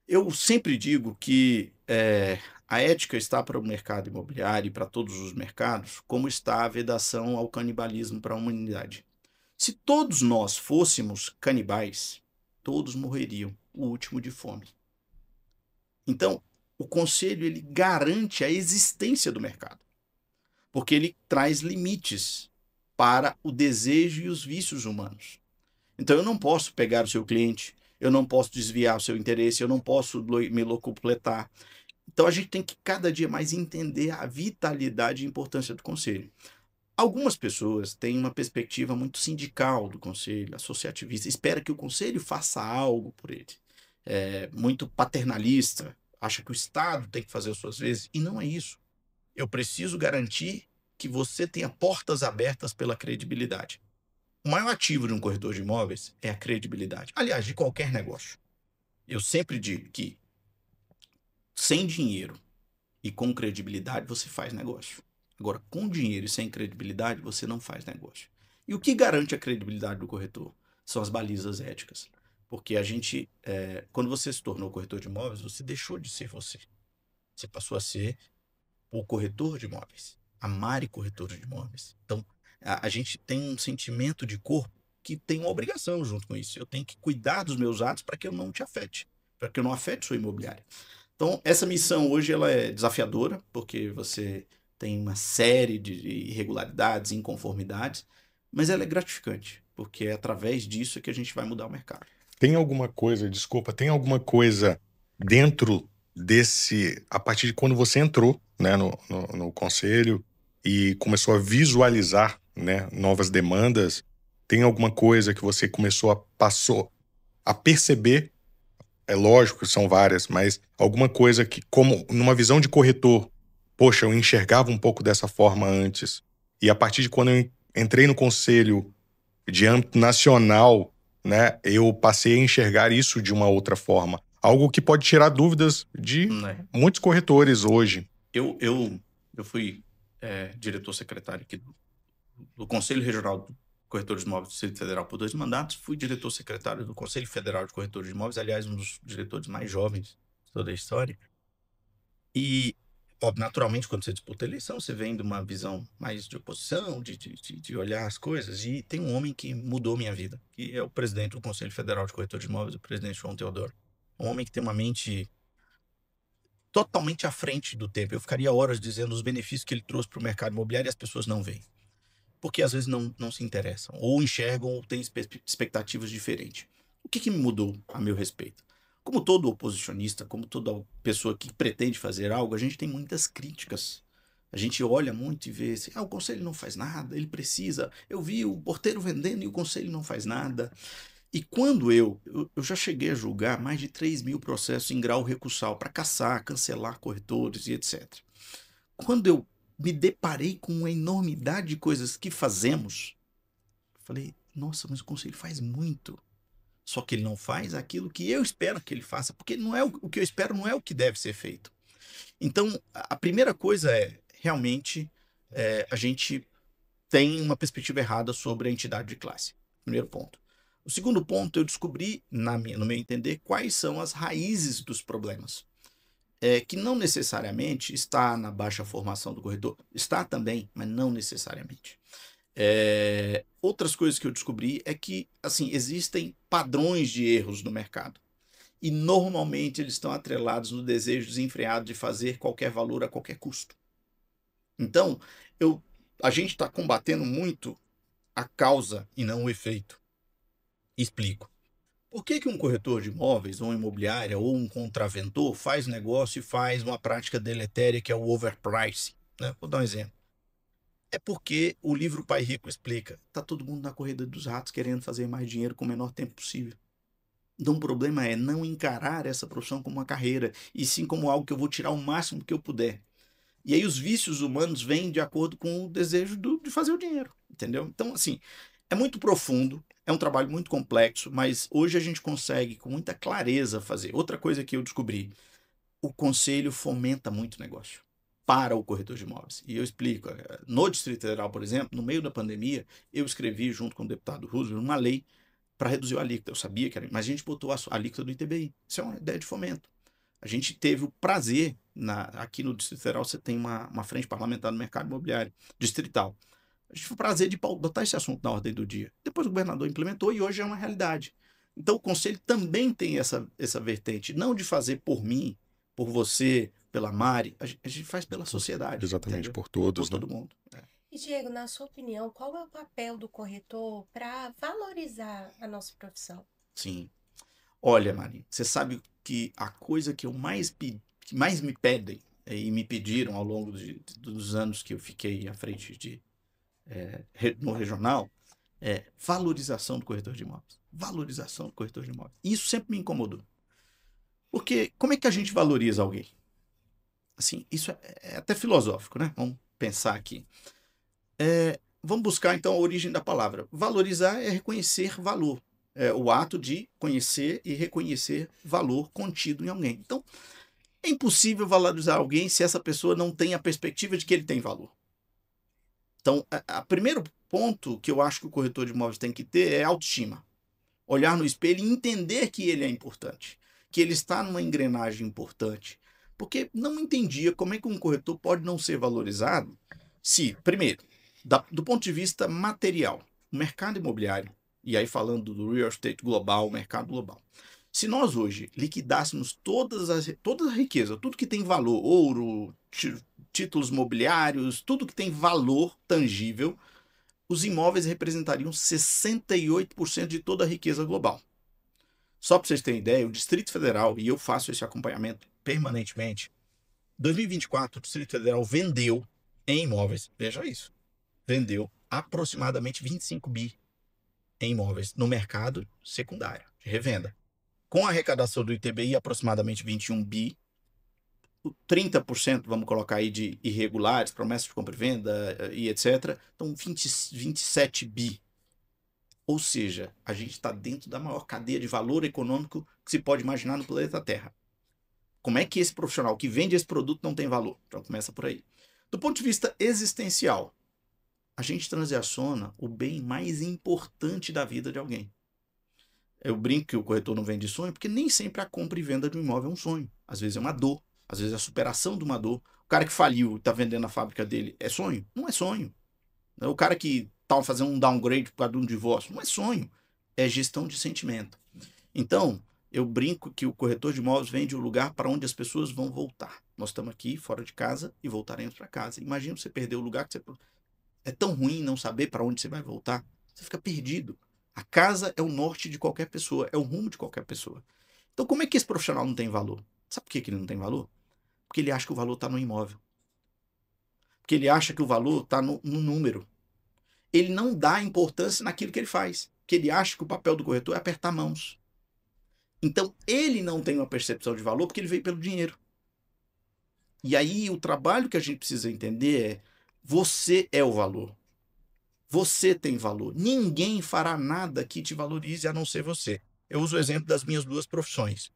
Speaker 3: Eu sempre digo que a ética está para o mercado imobiliário e para todos os mercados, como está a vedação ao canibalismo para a humanidade. Se todos nós fôssemos canibais, todos morreriam, o último de fome. Então, o conselho ele garante a existência do mercado, porque ele traz limites para o desejo e os vícios humanos. Então, eu não posso pegar o seu cliente, eu não posso desviar o seu interesse, eu não posso me locupletar. Então, a gente tem que cada dia mais entender a vitalidade e importância do conselho. Algumas pessoas têm uma perspectiva muito sindical do conselho, associativista, espera que o conselho faça algo por ele. Muito paternalista, acha que o Estado tem que fazer as suas vezes, e não é isso. Eu preciso garantir que você tenha portas abertas pela credibilidade. O maior ativo de um corretor de imóveis é a credibilidade. Aliás, de qualquer negócio. Eu sempre digo que sem dinheiro e com credibilidade você faz negócio. Agora, com dinheiro e sem credibilidade você não faz negócio. E o que garante a credibilidade do corretor? São as balizas éticas. Porque quando você se tornou corretor de imóveis, você deixou de ser você. Você passou a ser o corretor de imóveis. A Mari corretora de imóveis. Então, a gente tem um sentimento de corpo que tem uma obrigação junto com isso. Eu tenho que cuidar dos meus atos para que eu não te afete, para que eu não afete sua imobiliária. Então, essa missão hoje ela é desafiadora, porque você tem uma série de irregularidades, inconformidades, mas ela é gratificante, porque é através disso que a gente vai mudar o mercado.
Speaker 1: Tem alguma coisa dentro a partir de quando você entrou, né, no conselho e começou a visualizar, né, novas demandas, tem alguma coisa que você passou a perceber? É lógico que são várias, mas alguma coisa que, como numa visão de corretor, poxa, eu enxergava um pouco dessa forma antes. E a partir de quando eu entrei no conselho de âmbito nacional, né, eu passei a enxergar isso de uma outra forma. Algo que pode tirar dúvidas de muitos corretores hoje.
Speaker 3: Eu fui diretor secretário aqui do Conselho Regional de Corretores de Imóveis do Distrito Federal por 2 mandatos, fui diretor secretário do Conselho Federal de Corretores de Imóveis, aliás, um dos diretores mais jovens de toda a história. E, naturalmente, quando você disputa a eleição, você vem de uma visão mais de oposição, de olhar as coisas, e tem um homem que mudou minha vida, que é o presidente do Conselho Federal de Corretores de Imóveis, o presidente João Teodoro. Um homem que tem uma mente totalmente à frente do tempo. Eu ficaria horas dizendo os benefícios que ele trouxe para o mercado imobiliário e as pessoas não veem. Porque às vezes não se interessam, ou enxergam, ou têm expectativas diferentes. O que me mudou a meu respeito? Como todo oposicionista, como toda pessoa que pretende fazer algo, a gente tem muitas críticas. A gente olha muito e vê assim, o conselho não faz nada, ele precisa. Eu vi o porteiro vendendo e o conselho não faz nada. E quando eu já cheguei a julgar mais de 3.000 processos em grau recursal para caçar, cancelar corretores e etc. Quando eu me deparei com uma enormidade de coisas que fazemos, falei, nossa, mas o conselho faz muito. Só que ele não faz aquilo que eu espero que ele faça, porque não é o que eu espero não é o que deve ser feito. Então, a primeira coisa é, realmente, a gente tem uma perspectiva errada sobre a entidade de classe. Primeiro ponto. O segundo ponto, eu descobri, no meu entender, quais são as raízes dos problemas. Que não necessariamente está na baixa formação do corretor. Está também, mas não necessariamente. Outras coisas que eu descobri é que, assim, existem padrões de erros no mercado. E normalmente eles estão atrelados no desejo desenfreado de fazer qualquer valor a qualquer custo. Então, a gente está combatendo muito a causa e não o efeito. Explico. Por que um corretor de imóveis, ou imobiliária, ou um contraventor faz negócio e faz uma prática deletéria que é o overpricing? Né? Vou dar um exemplo. É porque o livro Pai Rico explica, está todo mundo na corrida dos ratos querendo fazer mais dinheiro com o menor tempo possível. Então o problema é não encarar essa profissão como uma carreira, e sim como algo que eu vou tirar o máximo que eu puder. E aí os vícios humanos vêm de acordo com o desejo de fazer o dinheiro, entendeu? Então, assim, é muito profundo, é um trabalho muito complexo, mas hoje a gente consegue com muita clareza fazer. Outra coisa que eu descobri, o conselho fomenta muito negócio para o corretor de imóveis. E eu explico. No Distrito Federal, por exemplo, no meio da pandemia, eu escrevi, junto com o deputado Roosevelt, uma lei para reduzir o alíquota. Eu sabia que era, mas a gente botou a alíquota do ITBI. Isso é uma ideia de fomento. A gente teve o prazer, aqui no Distrito Federal você tem uma frente parlamentar no mercado imobiliário distrital. A gente teve o prazer de botar esse assunto na ordem do dia. Depois o governador implementou e hoje é uma realidade. Então o conselho também tem essa vertente, não de fazer por mim, por você, pela Mari, a gente faz pela sociedade.
Speaker 1: Exatamente,
Speaker 3: entendeu?
Speaker 1: por todos.
Speaker 3: Por todo mundo.
Speaker 2: E Diego, na sua opinião, qual é o papel do corretor para valorizar a nossa profissão?
Speaker 3: Sim. Olha, Mari, você sabe que a coisa que que mais me pedem e me pediram ao longo dos anos que eu fiquei à frente no regional é valorização do corretor de imóveis. Valorização do corretor de imóveis. Isso sempre me incomodou. Porque como é que a gente valoriza alguém? Assim, isso é até filosófico, né? Vamos pensar aqui. Vamos buscar, então, a origem da palavra. Valorizar é reconhecer valor. É o ato de conhecer e reconhecer valor contido em alguém. Então, é impossível valorizar alguém se essa pessoa não tem a perspectiva de que ele tem valor. Então, o primeiro ponto que eu acho que o corretor de imóveis tem que ter é autoestima. Olhar no espelho e entender que ele é importante, que ele está numa engrenagem importante. Porque não entendia como é que um corretor pode não ser valorizado se, primeiro, do ponto de vista material, o mercado imobiliário, e aí falando do real estate global, o mercado global, se nós hoje liquidássemos toda a riqueza, tudo que tem valor, ouro, títulos mobiliários, tudo que tem valor tangível, os imóveis representariam 68% de toda a riqueza global. Só para vocês terem ideia, o Distrito Federal, e eu faço esse acompanhamento permanentemente, 2024 o Distrito Federal vendeu em imóveis, veja isso, vendeu aproximadamente 25 bi em imóveis no mercado secundário, de revenda. Com a arrecadação do ITBI, aproximadamente 21 bi, 30%, vamos colocar aí, de irregulares, promessas de compra e venda e etc. Então, 27 bi. Ou seja, a gente está dentro da maior cadeia de valor econômico que se pode imaginar no planeta Terra. Como é que esse profissional que vende esse produto não tem valor? Então, começa por aí. Do ponto de vista existencial, a gente transaciona o bem mais importante da vida de alguém. Eu brinco que o corretor não vende sonho, porque nem sempre a compra e venda de um imóvel é um sonho. Às vezes é uma dor, às vezes é a superação de uma dor. O cara que faliu e está vendendo a fábrica dele, é sonho? Não é sonho. O cara que está fazendo um downgrade por causa de um divórcio, não é sonho. É gestão de sentimento. Então, eu brinco que o corretor de imóveis vende o lugar para onde as pessoas vão voltar. Nós estamos aqui fora de casa e voltaremos para casa. Imagina você perder o lugar que você... É tão ruim não saber para onde você vai voltar. Você fica perdido. A casa é o norte de qualquer pessoa, é o rumo de qualquer pessoa. Então, como é que esse profissional não tem valor? Sabe por que ele não tem valor? Porque ele acha que o valor está no imóvel. Porque ele acha que o valor está no número. Ele não dá importância naquilo que ele faz. Porque ele acha que o papel do corretor é apertar mãos. Então, ele não tem uma percepção de valor porque ele veio pelo dinheiro. E aí, o trabalho que a gente precisa entender é: você é o valor. Você tem valor. Ninguém fará nada que te valorize a não ser você. Eu uso o exemplo das minhas duas profissões.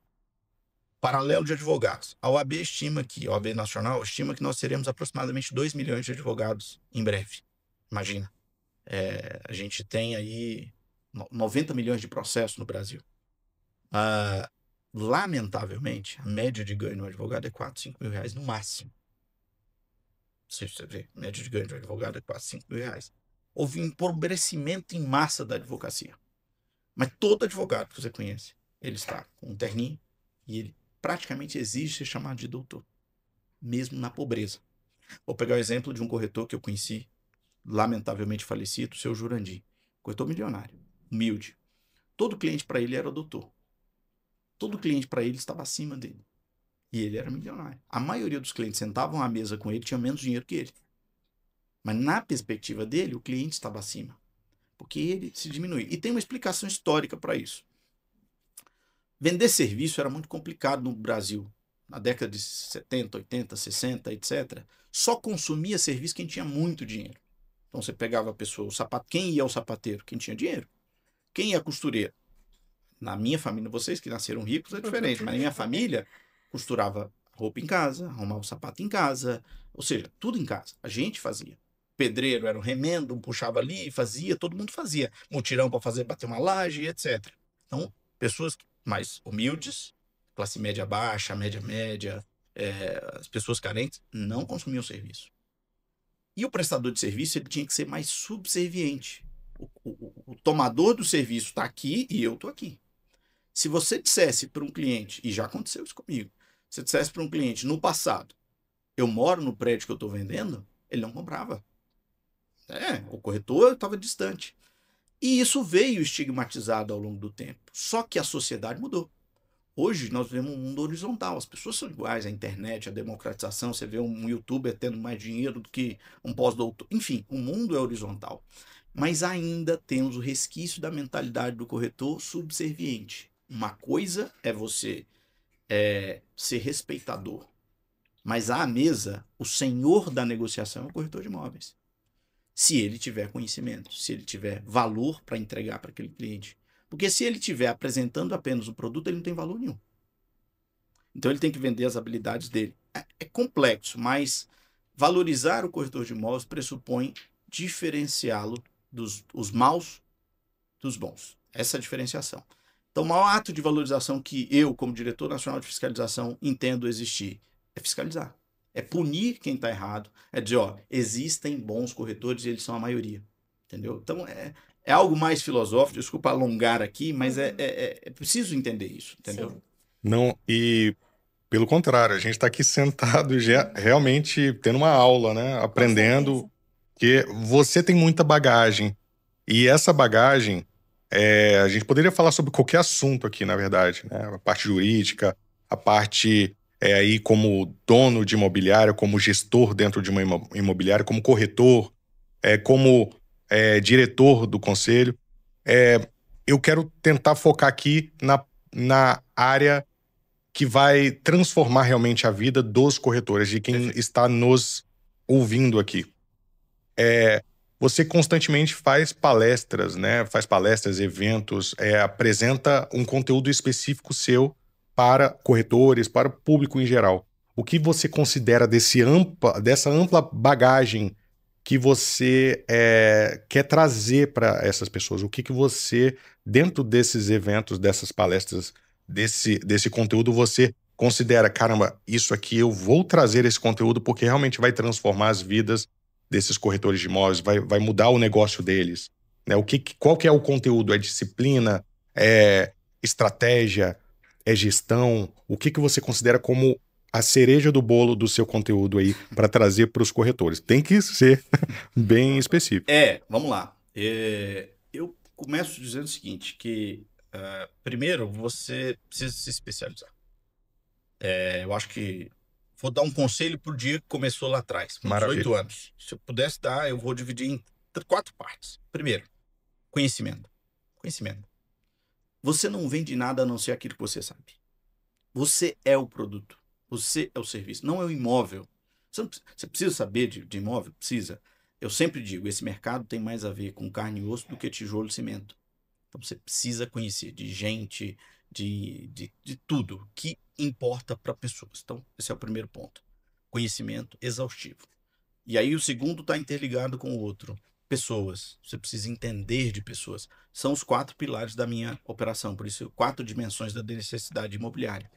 Speaker 3: Paralelo de advogados. A OAB estima que, a OAB Nacional estima que nós teremos aproximadamente 2 milhões de advogados em breve. Imagina. A gente tem aí 90 milhões de processos no Brasil. Lamentavelmente, a média de ganho no advogado é 4, 5 mil reais no máximo. Se você vê, a média de ganho de um advogado é 4, 5 mil reais. Houve um empobrecimento em massa da advocacia. Mas todo advogado que você conhece, ele está com um terninho e ele praticamente exige ser chamado de doutor, mesmo na pobreza. Vou pegar o exemplo de um corretor que eu conheci, lamentavelmente falecido, o seu Jurandir. Corretor milionário, humilde. Todo cliente para ele era doutor. Todo cliente para ele estava acima dele. E ele era milionário. A maioria dos clientes sentavam à mesa com ele, tinha menos dinheiro que ele. Mas na perspectiva dele, o cliente estava acima. Porque ele se diminui. E tem uma explicação histórica para isso. Vender serviço era muito complicado no Brasil. Na década de 70, 80, 60, etc. Só consumia serviço quem tinha muito dinheiro. Então você pegava a pessoa, o sapato. Quem ia ao sapateiro? Quem tinha dinheiro. Quem ia à costureira? Na minha família, vocês que nasceram ricos é diferente, mas na minha família, costurava roupa em casa, arrumava o sapato em casa, ou seja, tudo em casa. A gente fazia. Pedreiro era um remendo, puxava ali, fazia, todo mundo fazia. Mutirão para fazer, bater uma laje, etc. Então, pessoas mais humildes, classe média baixa, média, as pessoas carentes, não consumiam serviço. E o prestador de serviço, ele tinha que ser mais subserviente. O tomador do serviço está aqui e eu estou aqui. Se você dissesse para um cliente, e já aconteceu isso comigo, se dissesse para um cliente no passado, eu moro no prédio que eu estou vendendo, ele não comprava. O corretor estava distante. E isso veio estigmatizado ao longo do tempo. Só que a sociedade mudou. Hoje nós vivemos um mundo horizontal, as pessoas são iguais, a internet, a democratização, você vê um youtuber tendo mais dinheiro do que um pós-doutor. Enfim, o mundo é horizontal. Mas ainda temos o resquício da mentalidade do corretor subserviente. Uma coisa é você ser respeitador, mas à mesa, o senhor da negociação é o corretor de imóveis. Se ele tiver conhecimento, se ele tiver valor para entregar para aquele cliente. Porque se ele estiver apresentando apenas o produto, ele não tem valor nenhum. Então ele tem que vender as habilidades dele. É complexo, mas valorizar o corretor de imóveis pressupõe diferenciá-lo dos maus dos bons. Essa é a diferenciação. Então, o maior ato de valorização que eu, como diretor nacional de fiscalização, entendo existir é fiscalizar. É punir quem está errado. É dizer, existem bons corretores e eles são a maioria. Entendeu? Então, é algo mais filosófico. Desculpa alongar aqui, mas é preciso entender isso. Entendeu?
Speaker 2: Sim.
Speaker 1: Não, e pelo contrário, a gente está aqui sentado já realmente tendo uma aula, né? Aprendendo que você tem muita bagagem. E essa bagagem, a gente poderia falar sobre qualquer assunto aqui, na verdade, né? A parte jurídica, a parte aí como dono de imobiliária, como gestor dentro de uma imobiliária, como corretor, como diretor do conselho. Eu quero tentar focar aqui na área que vai transformar realmente a vida dos corretores, de quem está nos ouvindo aqui. Você constantemente faz palestras, né? Faz palestras, eventos, apresenta um conteúdo específico seu para corretores, para o público em geral. O que você considera dessa ampla bagagem que você quer trazer para essas pessoas? O que você, dentro desses eventos, dessas palestras, desse conteúdo, você considera, caramba, isso aqui eu vou trazer esse conteúdo porque realmente vai transformar as vidas desses corretores de imóveis, vai mudar o negócio deles, né? Qual que é o conteúdo? É disciplina? É estratégia? É gestão? O que você considera como a cereja do bolo do seu conteúdo aí para trazer para os corretores? Tem que ser bem específico.
Speaker 3: Vamos lá. Eu começo dizendo o seguinte, que primeiro você precisa se especializar. Eu acho que vou dar um conselho por dia que começou lá atrás, com 18 anos. Se eu pudesse dar, eu vou dividir em 4 partes. Primeiro, conhecimento. Conhecimento. Você não vende nada a não ser aquilo que você sabe. Você é o produto. Você é o serviço. Não é o imóvel. Você precisa saber de imóvel? Precisa. Eu sempre digo, esse mercado tem mais a ver com carne e osso do que tijolo e cimento. Então você precisa conhecer de gente, de tudo que importa para pessoas. Então esse é o primeiro ponto. Conhecimento exaustivo. E aí o segundo está interligado com o outro. Pessoas. Você precisa entender de pessoas. São os 4 pilares da minha operação. Por isso, 4 dimensões da necessidade imobiliária.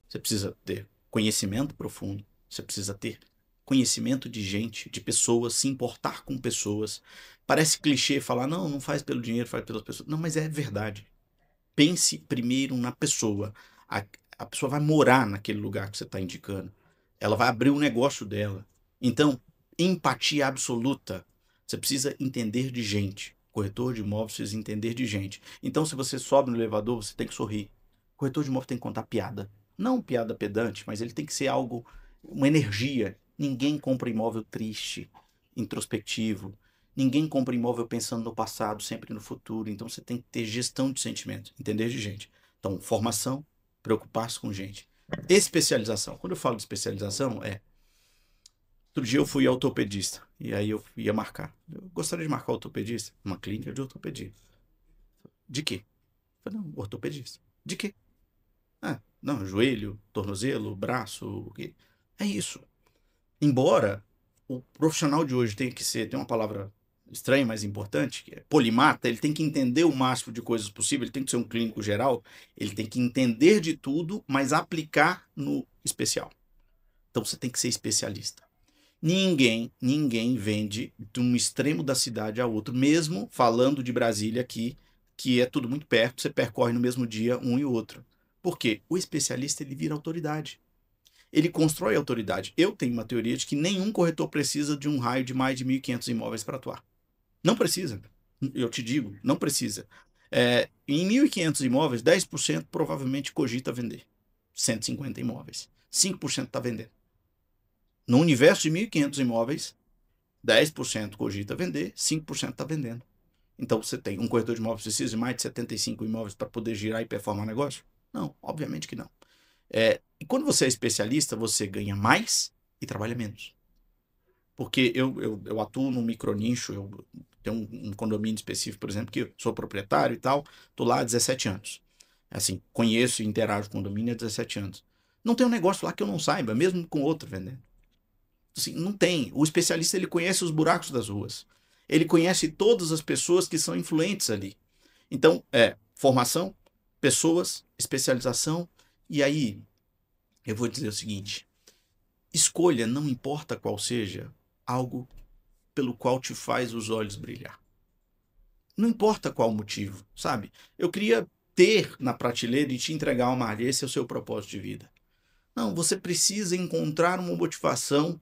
Speaker 3: Você precisa ter conhecimento profundo. Você precisa ter conhecimento de gente, de pessoas, se importar com pessoas. Parece clichê falar, não faz pelo dinheiro, faz pelas pessoas. Não, mas é verdade. Pense primeiro na pessoa. A pessoa vai morar naquele lugar que você está indicando. Ela vai abrir um negócio dela. Então, empatia absoluta. Você precisa entender de gente. Corretor de imóveis precisa entender de gente. Então, se você sobe no elevador, você tem que sorrir. Corretor de imóveis tem que contar piada. Não piada pedante, mas ele tem que ser algo, uma energia. Ninguém compra imóvel triste, introspectivo. Ninguém compra imóvel pensando no passado, sempre no futuro. Então, você tem que ter gestão de sentimento, entender de gente. Então, formação, preocupar-se com gente. Especialização. Quando eu falo de especialização, outro dia eu fui ortopedista, e aí eu ia marcar. Eu gostaria de marcar ortopedista, uma clínica de ortopedia. De quê? Eu falei, não, ortopedista. De quê? Não, joelho, tornozelo, braço, o quê? É isso. Embora o profissional de hoje tenha que ser, tem uma palavra estranha, mas importante, que é polimata, ele tem que entender o máximo de coisas possível, ele tem que ser um clínico geral, ele tem que entender de tudo, mas aplicar no especial. Então você tem que ser especialista. Ninguém vende de um extremo da cidade a outro, mesmo falando de Brasília aqui, que é tudo muito perto, você percorre no mesmo dia um e outro. Por quê? O especialista, ele vira autoridade. Ele constrói autoridade. Eu tenho uma teoria de que nenhum corretor precisa de um raio de mais de 1.500 imóveis para atuar. Não precisa. Eu te digo, não precisa. Em 1.500 imóveis, 10% provavelmente cogita vender. 150 imóveis. 5% está vendendo. No universo de 1.500 imóveis, 10% cogita vender, 5% está vendendo. Então você tem um corretor de imóveis precisa de mais de 75 imóveis para poder girar e performar negócio? Não, obviamente que não. E quando você é especialista, você ganha mais e trabalha menos. Porque eu atuo num micronicho, eu tenho um condomínio específico, por exemplo, que eu sou proprietário e tal, estou lá há 17 anos. Assim, conheço e interajo com o condomínio há 17 anos. Não tem um negócio lá que eu não saiba, mesmo com outro vendendo. Assim, não tem. O especialista, ele conhece os buracos das ruas. Ele conhece todas as pessoas que são influentes ali. Então, formação, pessoas, especialização. E aí, eu vou dizer o seguinte. Escolha, não importa qual seja, algo pelo qual te faz os olhos brilhar. Não importa qual motivo, sabe? Eu queria ter na prateleira e te entregar uma área. Esse é o seu propósito de vida. Não, você precisa encontrar uma motivação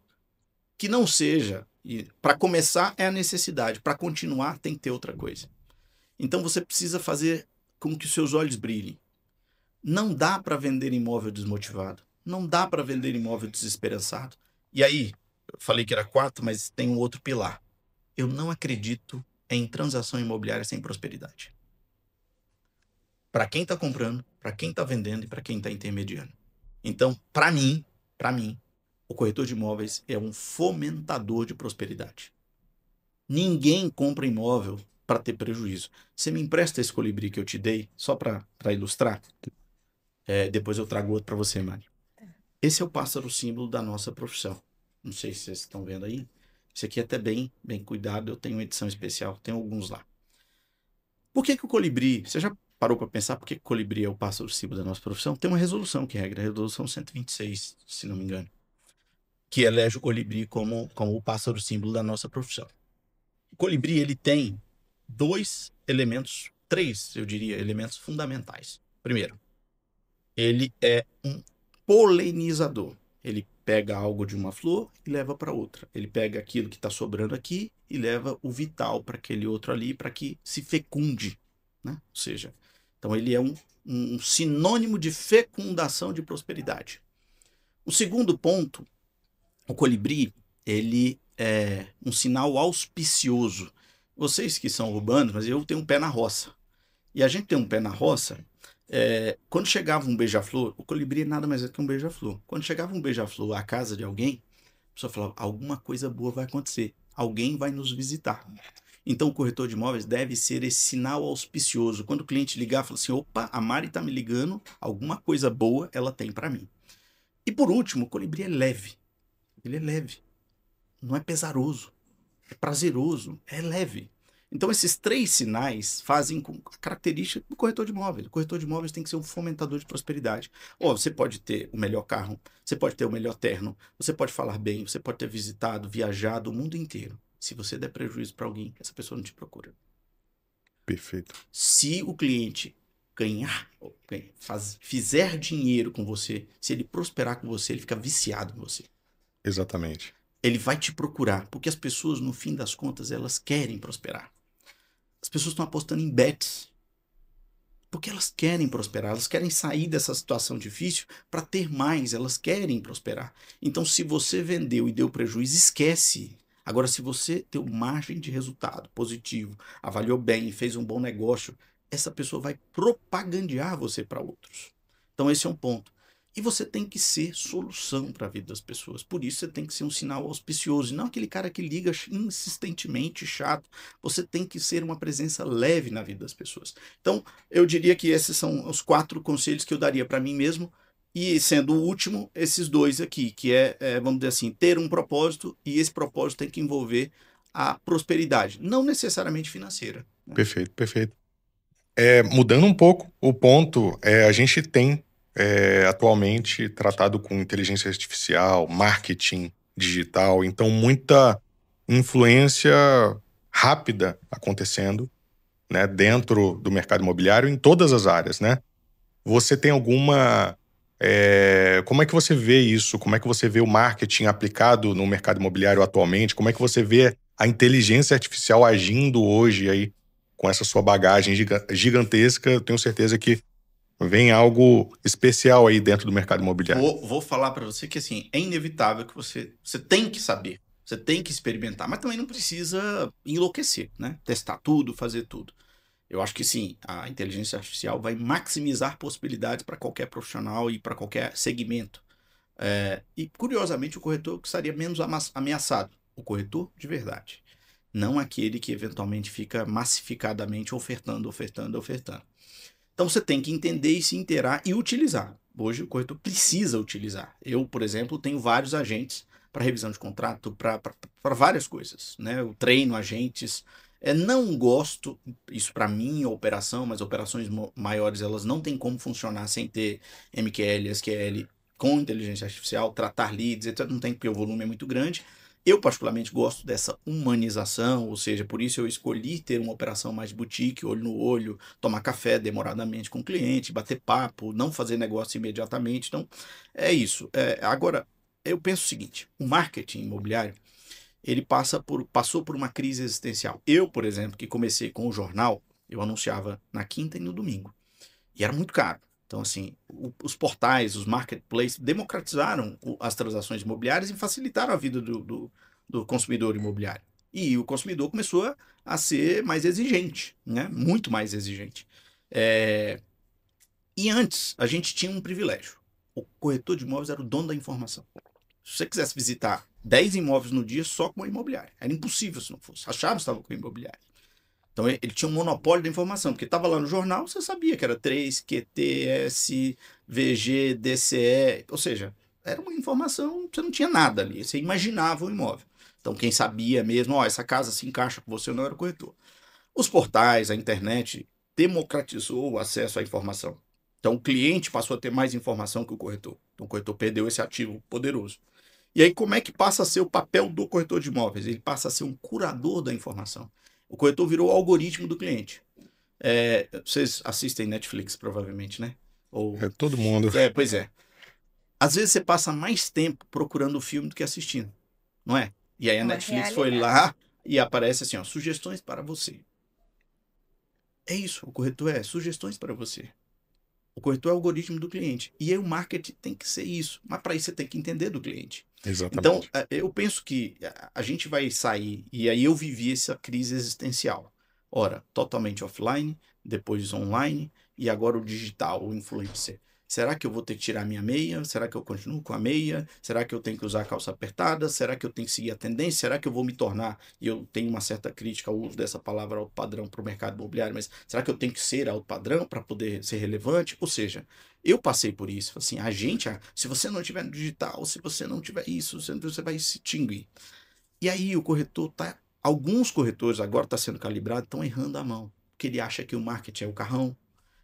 Speaker 3: que não seja, e para começar é a necessidade, para continuar tem que ter outra coisa. Então você precisa fazer com que os seus olhos brilhem. Não dá para vender imóvel desmotivado, não dá para vender imóvel desesperançado. E aí, eu falei que era 4, mas tem um outro pilar. Eu não acredito em transação imobiliária sem prosperidade. Para quem está comprando, para quem está vendendo e para quem está intermediando. Então, para mim, o corretor de imóveis é um fomentador de prosperidade. Ninguém compra imóvel para ter prejuízo. Você me empresta esse colibri que eu te dei, só para ilustrar? Depois eu trago outro para você, Mari. Esse é o pássaro símbolo da nossa profissão. Não sei se vocês estão vendo aí. Esse aqui é até bem cuidado. Eu tenho uma edição especial, tem alguns lá. Por que o colibri... Você já parou para pensar por que o colibri é o pássaro símbolo da nossa profissão? Tem uma resolução que regra, a resolução 126, se não me engano, que elege o colibri como o pássaro símbolo da nossa profissão. O colibri, ele tem 3, eu diria, elementos fundamentais. Primeiro, ele é um polinizador. Ele pega algo de uma flor e leva para outra. Ele pega aquilo que está sobrando aqui e leva o vital para aquele outro ali, para que se fecunde, né? Ou seja, então ele é um sinônimo de fecundação de prosperidade. O segundo ponto, o colibri, ele é um sinal auspicioso. Vocês que são urbanos, mas eu tenho um pé na roça. E a gente tem um pé na roça, quando chegava um beija-flor, o colibri nada mais é que um beija-flor. Quando chegava um beija-flor à casa de alguém, a pessoa falava, alguma coisa boa vai acontecer. Alguém vai nos visitar. Então, o corretor de imóveis deve ser esse sinal auspicioso. Quando o cliente ligar, fala assim, opa, a Mari está me ligando, alguma coisa boa ela tem para mim. E por último, o colibri é leve. Ele é leve. Não é pesaroso. É prazeroso. É leve. Então, esses 3 sinais fazem com a característica do corretor de imóveis. O corretor de imóveis tem que ser um fomentador de prosperidade. Você pode ter o melhor carro, você pode ter o melhor terno, você pode falar bem, você pode ter visitado, viajado o mundo inteiro. Se você der prejuízo para alguém, essa pessoa não te procura.
Speaker 1: Perfeito.
Speaker 3: Se o cliente fizer dinheiro com você, se ele prosperar com você, ele fica viciado em você.
Speaker 1: Exatamente.
Speaker 3: Ele vai te procurar, porque as pessoas, no fim das contas, elas querem prosperar. As pessoas estão apostando em bets, porque elas querem prosperar, elas querem sair dessa situação difícil para ter mais, elas querem prosperar. Então, se você vendeu e deu prejuízo, esquece. Agora, se você tem margem de resultado positivo, avaliou bem, fez um bom negócio, essa pessoa vai propagandear você para outros. Então, esse é um ponto. E você tem que ser solução para a vida das pessoas. Por isso, você tem que ser um sinal auspicioso. E não aquele cara que liga insistentemente, chato. Você tem que ser uma presença leve na vida das pessoas. Então, eu diria que esses são os 4 conselhos que eu daria para mim mesmo. E sendo o último, esses 2 aqui, que vamos dizer assim, ter um propósito. E esse propósito tem que envolver a prosperidade. Não necessariamente financeira. Né?
Speaker 1: Perfeito, perfeito. Mudando um pouco o ponto, a gente tem atualmente tratado com inteligência artificial, marketing digital, então muita influência rápida acontecendo, né, dentro do mercado imobiliário em todas as áreas, né? Você tem alguma... como é que você vê isso? Como é que você vê o marketing aplicado no mercado imobiliário atualmente? Como é que você vê a inteligência artificial agindo hoje aí com essa sua bagagem gigantesca? Eu tenho certeza que vem algo especial aí dentro do mercado imobiliário.
Speaker 3: Vou falar para você que assim, é inevitável que você tem que saber, você tem que experimentar, mas também não precisa enlouquecer, né? Testar tudo, fazer tudo. Eu acho que sim, a inteligência artificial vai maximizar possibilidades para qualquer profissional e para qualquer segmento. E curiosamente o corretor que estaria menos ameaçado, o corretor de verdade. Não aquele que eventualmente fica massificadamente ofertando. Então você tem que entender e se inteirar e utilizar. Hoje o corretor precisa utilizar. Eu, por exemplo, tenho vários agentes para revisão de contrato, para várias coisas. Né? Eu treino agentes. Não gosto, isso para mim é operação, mas operações maiores elas não tem como funcionar sem ter MQL, SQL com inteligência artificial, tratar leads, etc. Não tem porque o volume é muito grande. Eu, particularmente, gosto dessa humanização, ou seja, por isso eu escolhi ter uma operação mais boutique, olho no olho, tomar café demoradamente com o cliente, bater papo, não fazer negócio imediatamente. Então, é isso. Agora, eu penso o seguinte, o marketing imobiliário, ele passou por uma crise existencial. Eu, por exemplo, que comecei com o jornal, eu anunciava na quinta e no domingo. E era muito caro. Então, assim, os portais, os marketplaces democratizaram as transações imobiliárias e facilitaram a vida do consumidor imobiliário. E o consumidor começou a ser mais exigente, né? Muito mais exigente. E antes, a gente tinha um privilégio. O corretor de imóveis era o dono da informação. Se você quisesse visitar 10 imóveis no dia, só com a imobiliária. Era impossível se não fosse. A chave estava com a imobiliária. Então ele tinha um monopólio da informação, porque estava lá no jornal, você sabia que era 3, QTS, VG, DCE, ou seja, era uma informação, você não tinha nada ali, você imaginava o imóvel. Então quem sabia mesmo, essa casa se encaixa com você ou não, era o corretor. Os portais, a internet, democratizou o acesso à informação. Então o cliente passou a ter mais informação que o corretor. Então o corretor perdeu esse ativo poderoso. E aí como é que passa a ser o papel do corretor de imóveis? Ele passa a ser um curador da informação. O corretor virou o algoritmo do cliente. Vocês assistem Netflix, provavelmente, né?
Speaker 1: Todo mundo.
Speaker 3: Pois é. Às vezes você passa mais tempo procurando o filme do que assistindo, não é? E aí a Netflix foi lá e aparece assim, sugestões para você. É isso, o corretor sugestões para você. O corretor é o algoritmo do cliente. E aí o marketing tem que ser isso. Mas para isso você tem que entender do cliente.
Speaker 1: Exatamente.
Speaker 3: Então, eu penso que a gente vai sair, e aí eu vivi essa crise existencial. Ora, totalmente offline, depois online, e agora o digital, o influencer. Será que eu vou ter que tirar minha meia? Será que eu continuo com a meia? Será que eu tenho que usar calça apertada? Será que eu tenho que seguir a tendência? Será que eu vou me tornar, e eu tenho uma certa crítica ao uso dessa palavra alto padrão para o mercado imobiliário, mas será que eu tenho que ser alto padrão para poder ser relevante? Ou seja, eu passei por isso. Assim, se você não tiver no digital, se você não tiver isso, você vai se extinguir. E aí o corretor alguns corretores agora estão sendo calibrados, estão errando a mão. Porque ele acha que o marketing é o carrão,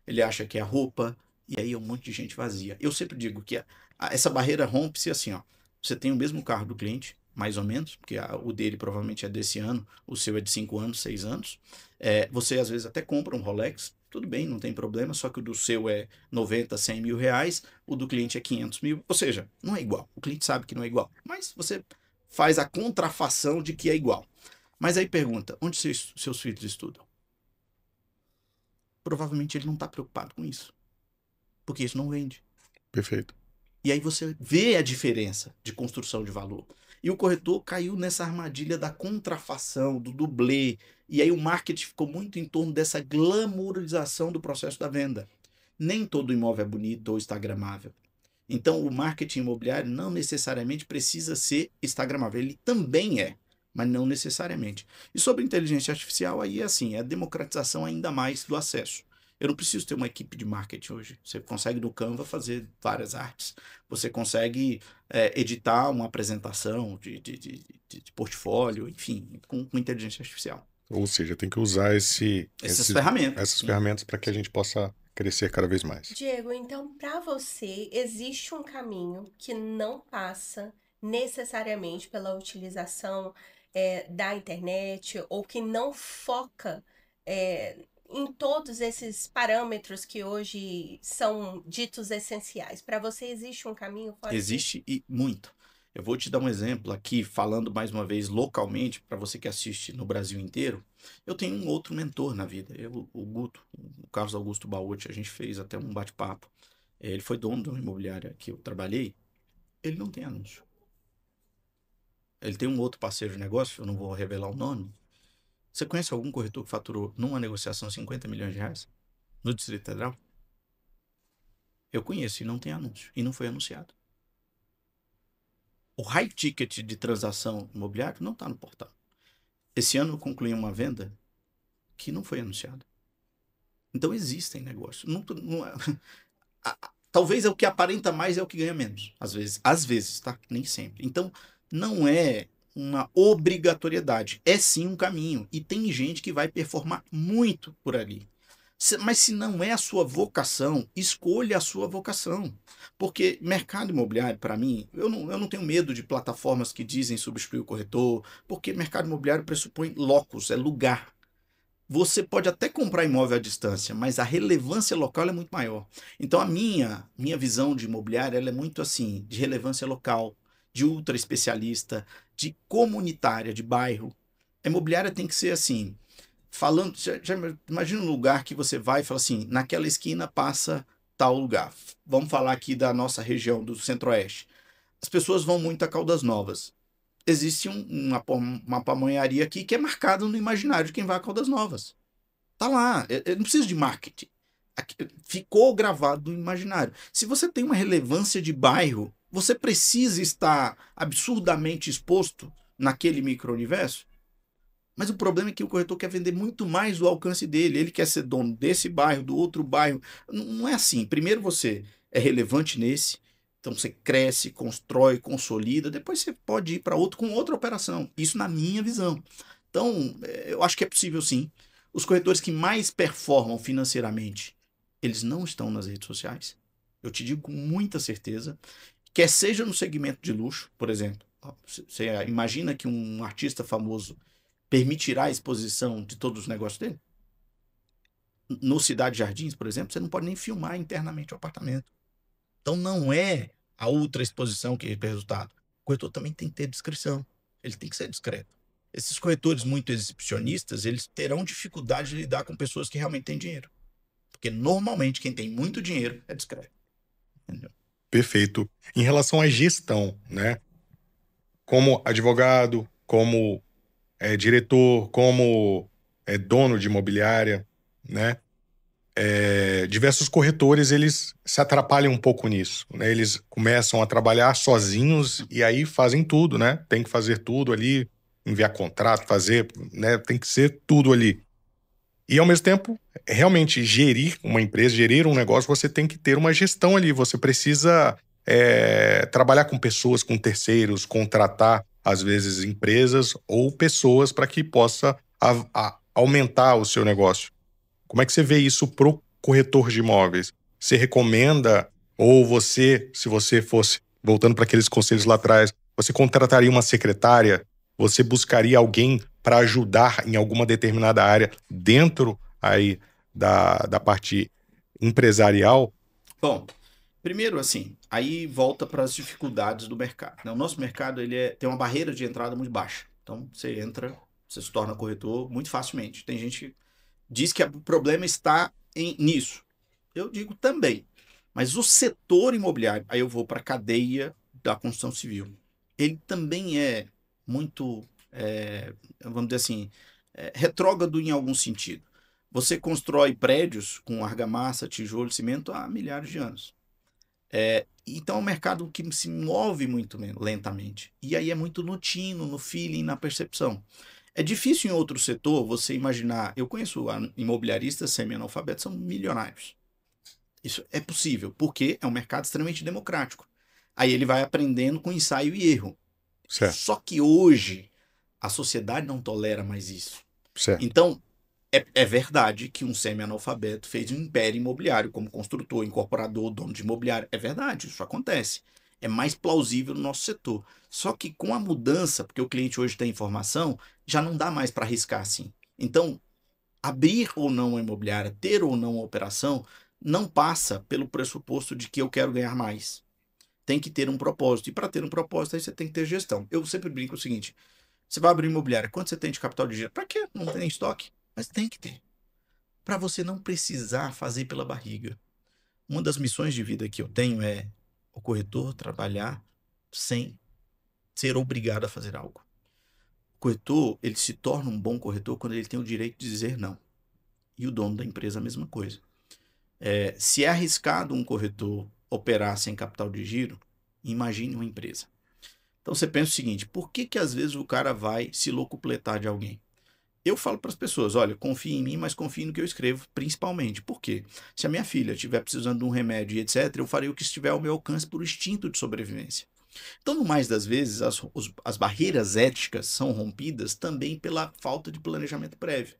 Speaker 3: ele acha que é a roupa, e aí é um monte de gente vazia. Eu sempre digo que essa barreira rompe-se assim, ó. Você tem o mesmo carro do cliente, mais ou menos, porque o dele provavelmente é desse ano, o seu é de 5 anos, 6 anos. Você às vezes até compra um Rolex, tudo bem, não tem problema, só que o do seu é 90, 100 mil reais, o do cliente é 500 mil, ou seja, não é igual. O cliente sabe que não é igual, mas você faz a contrafação de que é igual. Mas aí pergunta, onde seus filhos estudam? Provavelmente ele não está preocupado com isso, porque isso não vende.
Speaker 1: Perfeito.
Speaker 3: E aí você vê a diferença de construção de valor. E o corretor caiu nessa armadilha da contrafação, do dublê. E aí o marketing ficou muito em torno dessa glamourização do processo da venda. Nem todo imóvel é bonito ou instagramável. Então o marketing imobiliário não necessariamente precisa ser instagramável. Ele também é, mas não necessariamente. E sobre inteligência artificial, aí é assim, é a democratização ainda mais do acesso. Eu não preciso ter uma equipe de marketing hoje. Você consegue no Canva fazer várias artes. Você consegue editar uma apresentação de portfólio, enfim, com inteligência artificial.
Speaker 1: Ou seja, tem que usar
Speaker 3: Essas ferramentas.
Speaker 1: essas ferramentas para que a gente possa crescer cada vez mais.
Speaker 2: Diego, então, para você, existe um caminho que não passa necessariamente pela utilização da internet ou que não foca em todos esses parâmetros que hoje são ditos essenciais. Para você, existe um caminho fora disso?
Speaker 3: Existe e muito. Eu vou te dar um exemplo aqui, falando mais uma vez localmente, para você que assiste no Brasil inteiro. Eu tenho um outro mentor na vida, o Guto, o Carlos Augusto Bauti, a gente fez até um bate-papo. Ele foi dono de uma imobiliária que eu trabalhei. Ele não tem anúncio. Ele tem um outro parceiro de negócio, eu não vou revelar o nome. Você conhece algum corretor que faturou numa negociação 50 milhões de reais? No Distrito Federal? Eu conheço e não tem anúncio. E não foi anunciado. O high ticket de transação imobiliária não está no portal. Esse ano eu concluí uma venda que não foi anunciada. Então existem negócios. Talvez é o que aparenta mais é o que ganha menos. Às vezes, tá? Nem sempre. Então não é uma obrigatoriedade. É sim um caminho. E tem gente que vai performar muito por ali. Mas se não é a sua vocação, escolha a sua vocação. Porque mercado imobiliário, para mim, eu não tenho medo de plataformas que dizem substituir o corretor, porque mercado imobiliário pressupõe locus, é lugar. Você pode até comprar imóvel à distância, mas a relevância local é muito maior. Então a minha visão de imobiliário ela é muito assim, de relevância local, de ultra especialista, de comunitária, de bairro. A imobiliária tem que ser assim, falando, já imagina um lugar que você vai e fala assim, naquela esquina passa tal lugar. Vamos falar aqui da nossa região do Centro-Oeste. As pessoas vão muito a Caldas Novas. Existe uma pamonharia aqui que é marcada no imaginário de quem vai a Caldas Novas. Tá lá, eu não preciso de marketing. Ficou gravado no imaginário. Se você tem uma relevância de bairro, você precisa estar absurdamente exposto naquele micro-universo. Mas o problema é que o corretor quer vender muito mais do alcance dele. Ele quer ser dono desse bairro, do outro bairro. Não é assim. Primeiro você é relevante nesse, então você cresce, constrói, consolida. Depois você pode ir para outro com outra operação. Isso na minha visão. Então, eu acho que é possível sim. Os corretores que mais performam financeiramente, eles não estão nas redes sociais. Eu te digo com muita certeza. Quer seja no segmento de luxo, por exemplo. Você imagina que um artista famoso permitirá a exposição de todos os negócios dele? No Cidade Jardins, por exemplo, você não pode nem filmar internamente o apartamento. Então não é a ultra exposição que é o resultado. O corretor também tem que ter discrição. Ele tem que ser discreto. Esses corretores muito exibicionistas, eles terão dificuldade de lidar com pessoas que realmente têm dinheiro. Porque normalmente quem tem muito dinheiro é discreto. Entendeu?
Speaker 1: Perfeito. Em relação à gestão, né? Como advogado, como diretor, como dono de imobiliária, né? diversos corretores eles se atrapalham um pouco nisso, né? Eles começam a trabalhar sozinhos e aí fazem tudo, né? Tem que fazer tudo ali, enviar contrato, fazer, né? Tem que ser tudo ali. E, ao mesmo tempo, realmente gerir uma empresa, gerir um negócio, você tem que ter uma gestão ali. Você precisa trabalhar com pessoas, com terceiros, contratar, às vezes, empresas ou pessoas para que possa aumentar o seu negócio. Como é que você vê isso pro corretor de imóveis? Você recomenda, ou você, se você fosse, voltando para aqueles conselhos lá atrás, você contrataria uma secretária? Você buscaria alguém para ajudar em alguma determinada área dentro aí da parte empresarial?
Speaker 3: Bom, primeiro, assim, aí volta para as dificuldades do mercado, né? O nosso mercado tem uma barreira de entrada muito baixa. Então, você entra, você se torna corretor muito facilmente. Tem gente que diz que o problema está nisso. Eu digo também. Mas o setor imobiliário, aí eu vou para a cadeia da construção civil, ele também é muito, vamos dizer assim, retrógrado em algum sentido. Você constrói prédios com argamassa, tijolo, cimento há milhares de anos. Então é um mercado que se move muito lentamente. E aí é muito no tino, no feeling, na percepção. É difícil em outro setor você imaginar. Eu conheço imobiliaristas semi-analfabetos, são milionários. Isso é possível, porque é um mercado extremamente democrático. Aí ele vai aprendendo com ensaio e erro.
Speaker 1: Certo.
Speaker 3: Só que hoje a sociedade não tolera mais isso.
Speaker 1: Certo.
Speaker 3: Então, é verdade que um semi-analfabeto fez um império imobiliário como construtor, incorporador, dono de imobiliário. É verdade, isso acontece. É mais plausível no nosso setor. Só que com a mudança, porque o cliente hoje tem informação, já não dá mais para arriscar assim. Então, abrir ou não uma imobiliária, ter ou não uma operação, não passa pelo pressuposto de que eu quero ganhar mais. Tem que ter um propósito. E para ter um propósito, aí você tem que ter gestão. Eu sempre brinco o seguinte: você vai abrir imobiliária, quanto você tem de capital de giro? Para quê? Não tem estoque? Mas tem que ter. Para você não precisar fazer pela barriga. Uma das missões de vida que eu tenho é o corretor trabalhar sem ser obrigado a fazer algo. O corretor, ele se torna um bom corretor quando ele tem o direito de dizer não. E o dono da empresa a mesma coisa. Se é arriscado um corretor operar sem capital de giro, imagine uma empresa. Então você pensa o seguinte: por que às vezes o cara vai se locupletar de alguém? Eu falo para as pessoas: olha, confie em mim, mas confie no que eu escrevo, principalmente. Por quê? Se a minha filha estiver precisando de um remédio e etc., eu farei o que estiver ao meu alcance por instinto de sobrevivência. Então, no mais das vezes, as barreiras éticas são rompidas também pela falta de planejamento prévio.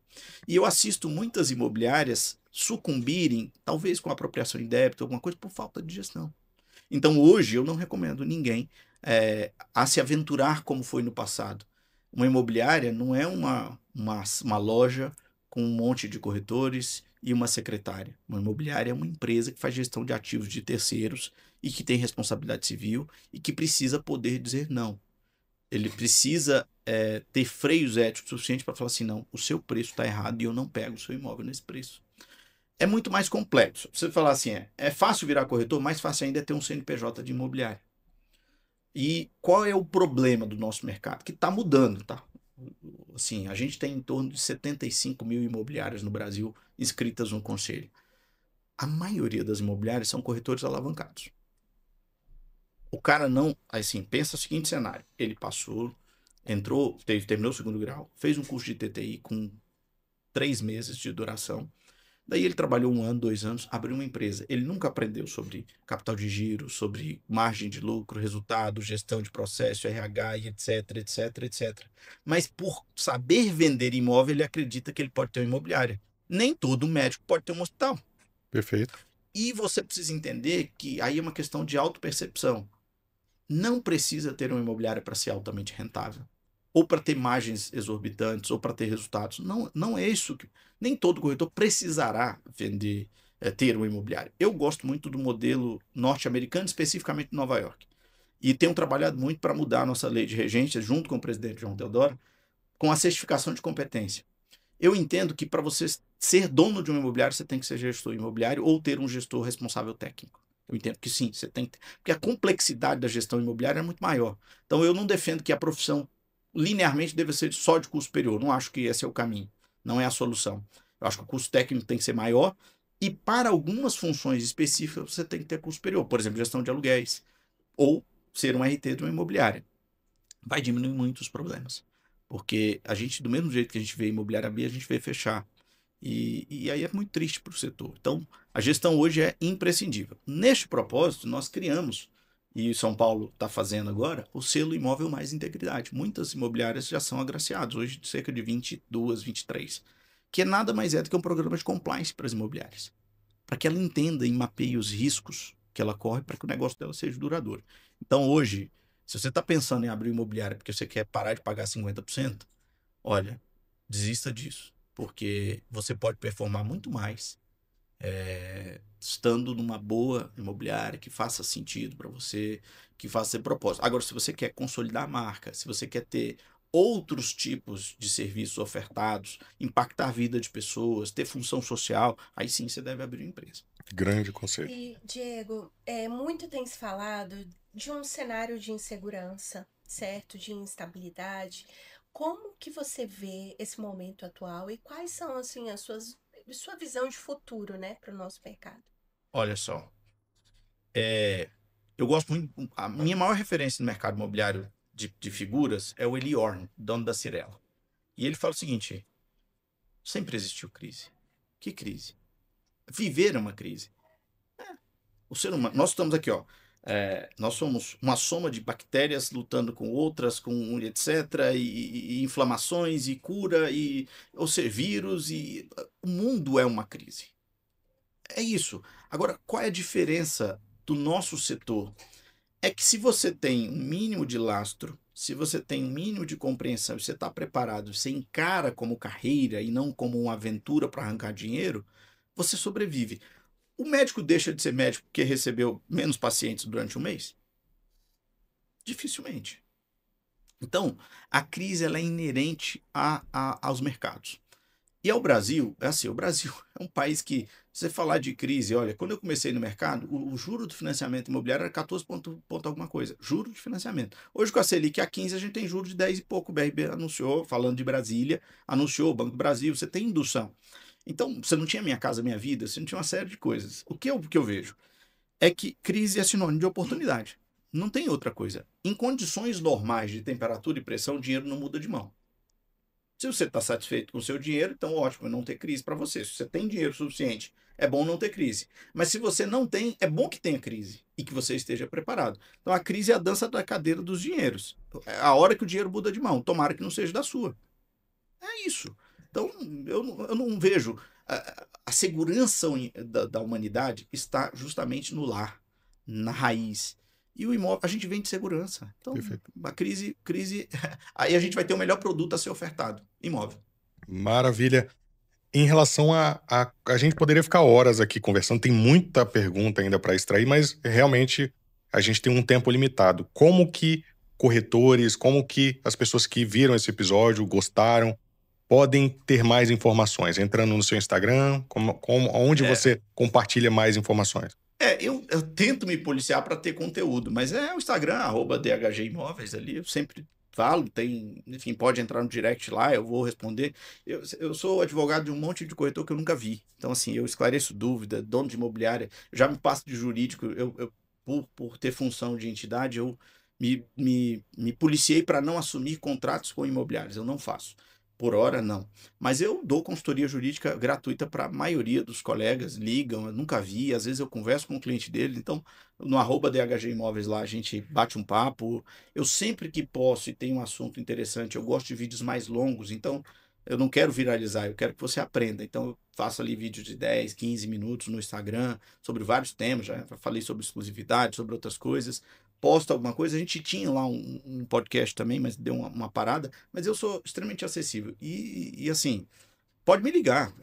Speaker 3: E eu assisto muitas imobiliárias sucumbirem, talvez com apropriação em débito, alguma coisa, por falta de gestão. Então, hoje, eu não recomendo ninguém a se aventurar como foi no passado. Uma imobiliária não é uma loja com um monte de corretores e uma secretária. Uma imobiliária é uma empresa que faz gestão de ativos de terceiros e que tem responsabilidade civil e que precisa poder dizer não. Ele precisa ter freios éticos suficientes para falar assim: não, o seu preço está errado e eu não pego o seu imóvel nesse preço. É muito mais complexo. Você falar assim, é fácil virar corretor, mais fácil ainda é ter um CNPJ de imobiliário. E qual é o problema do nosso mercado? Que está mudando, tá? Assim, a gente tem em torno de 75 mil imobiliárias no Brasil inscritas no conselho. A maioria das imobiliárias são corretores alavancados. O cara não, assim, pensa o seguinte cenário: ele passou, entrou, terminou o segundo grau, fez um curso de TTI com 3 meses de duração. Daí ele trabalhou 1 ano, 2 anos, abriu uma empresa. Ele nunca aprendeu sobre capital de giro, sobre margem de lucro, resultado, gestão de processo, RH, etc, etc, etc. Mas por saber vender imóvel, ele acredita que ele pode ter uma imobiliária. Nem todo médico pode ter um hospital.
Speaker 1: Perfeito.
Speaker 3: E você precisa entender que aí é uma questão de autopercepção. Não precisa ter uma imobiliária para ser altamente rentável, ou para ter margens exorbitantes, ou para ter resultados. Não é isso que... Nem todo corretor precisará vender, ter uma imobiliária. Eu gosto muito do modelo norte-americano, especificamente de Nova York. E tenho trabalhado muito para mudar a nossa lei de regência, junto com o presidente João Teodoro, com a certificação de competência. Eu entendo que para você ser dono de um imobiliário, você tem que ser gestor imobiliário ou ter um gestor responsável técnico. Eu entendo que sim, você tem que... Porque a complexidade da gestão imobiliária é muito maior. Então eu não defendo que a profissão linearmente deve ser só de curso superior. Não acho que esse é o caminho. Não é a solução. Eu acho que o curso técnico tem que ser maior E para algumas funções específicas, você tem que ter custo superior. Por exemplo, gestão de aluguéis. Ou ser um RT de uma imobiliária. Vai diminuir muito os problemas. Porque a gente, do mesmo jeito que a gente vê imobiliária abrir, a gente vê fechar. E aí é muito triste para o setor. Então, a gestão hoje é imprescindível. Neste propósito, nós criamos, e São Paulo está fazendo agora, o selo Imóvel Mais Integridade. Muitas imobiliárias já são agraciadas, hoje cerca de 22, 23. Que é nada mais do que um programa de compliance para as imobiliárias. Para que ela entenda e mapeie os riscos que ela corre para que o negócio dela seja duradouro. Então, hoje, se você está pensando em abrir imobiliária porque você quer parar de pagar 50%, olha, desista disso. Porque você pode performar muito mais estando numa boa imobiliária que faça sentido para você, que faça ser propósito. Agora, se você quer consolidar a marca, se você quer ter outros tipos de serviços ofertados, impactar a vida de pessoas, ter função social, aí sim você deve abrir uma empresa.
Speaker 1: Grande conceito.
Speaker 2: E, Diego, muito tem se falado de um cenário de insegurança, certo? De instabilidade. Como que você vê esse momento atual e quais são, assim, sua visão de futuro, né, para o nosso mercado?
Speaker 3: Olha só, eu gosto muito, a minha maior referência no mercado imobiliário de figuras é o Eli Orn, dono da Cirela. E ele fala o seguinte, sempre existiu crise. Que crise? Viver é uma crise. O ser humano, nós estamos aqui, ó, nós somos uma soma de bactérias lutando com outras, com etc, e inflamações, e cura, ou seja, vírus, e o mundo é uma crise. É isso. Agora, qual é a diferença do nosso setor? É que se você tem um mínimo de lastro, se você tem um mínimo de compreensão, você está preparado, você encara como carreira e não como uma aventura para arrancar dinheiro, você sobrevive. O médico deixa de ser médico porque recebeu menos pacientes durante um mês? Dificilmente. Então, a crise ela é inerente aos mercados. E ao Brasil, é assim, o Brasil é um país que, se você falar de crise, olha, quando eu comecei no mercado, o juro do financiamento imobiliário era 14 ponto alguma coisa, juro de financiamento. Hoje com a Selic a 15, a gente tem juros de 10 e pouco, o BRB anunciou, falando de Brasília, anunciou, o Banco do Brasil, você tem indução. Então, você não tinha Minha Casa Minha Vida, você não tinha uma série de coisas. O que eu vejo é que crise é sinônimo de oportunidade. Não tem outra coisa. Em condições normais de temperatura e pressão, o dinheiro não muda de mão. Se você está satisfeito com o seu dinheiro, então ótimo, não ter crise para você. Se você tem dinheiro suficiente, é bom não ter crise. Mas se você não tem, é bom que tenha crise e que você esteja preparado. Então a crise é a dança da cadeira dos dinheiros. É a hora que o dinheiro muda de mão. Tomara que não seja da sua. É isso. Então eu não vejo... A segurança da humanidade está justamente no lar, na raiz. E o imóvel, a gente vende segurança. Então,
Speaker 1: Perfeito.
Speaker 3: a crise... Aí a gente vai ter o melhor produto a ser ofertado. Imóvel.
Speaker 1: Maravilha. Em relação a gente poderia ficar horas aqui conversando, tem muita pergunta ainda para extrair, mas realmente a gente tem um tempo limitado. Como que corretores, como que as pessoas que viram esse episódio, gostaram, podem ter mais informações? Entrando no seu Instagram, onde você compartilha mais informações?
Speaker 3: Eu tento me policiar para ter conteúdo, mas é o Instagram, @DHG Imóveis ali, eu sempre falo, enfim, pode entrar no direct lá, eu vou responder. Eu sou advogado de um monte de corretor que eu nunca vi. Então, assim, eu esclareço dúvida, dono de imobiliária, já me passo de jurídico, por ter função de entidade, eu me policiei para não assumir contratos com imobiliários, eu não faço. Por hora, não. Mas eu dou consultoria jurídica gratuita para a maioria dos colegas, ligam, eu nunca vi, às vezes eu converso com o cliente dele, então no @DHG Imóveis lá a gente bate um papo. Eu sempre que posso e tem um assunto interessante, eu gosto de vídeos mais longos, então eu não quero viralizar, eu quero que você aprenda. Então eu faço ali vídeos de 10, 15 minutos no Instagram sobre vários temas, já falei sobre exclusividade, sobre outras coisas. Posta alguma coisa, a gente tinha lá um podcast também, mas deu uma parada, mas eu sou extremamente acessível. E assim, pode me ligar.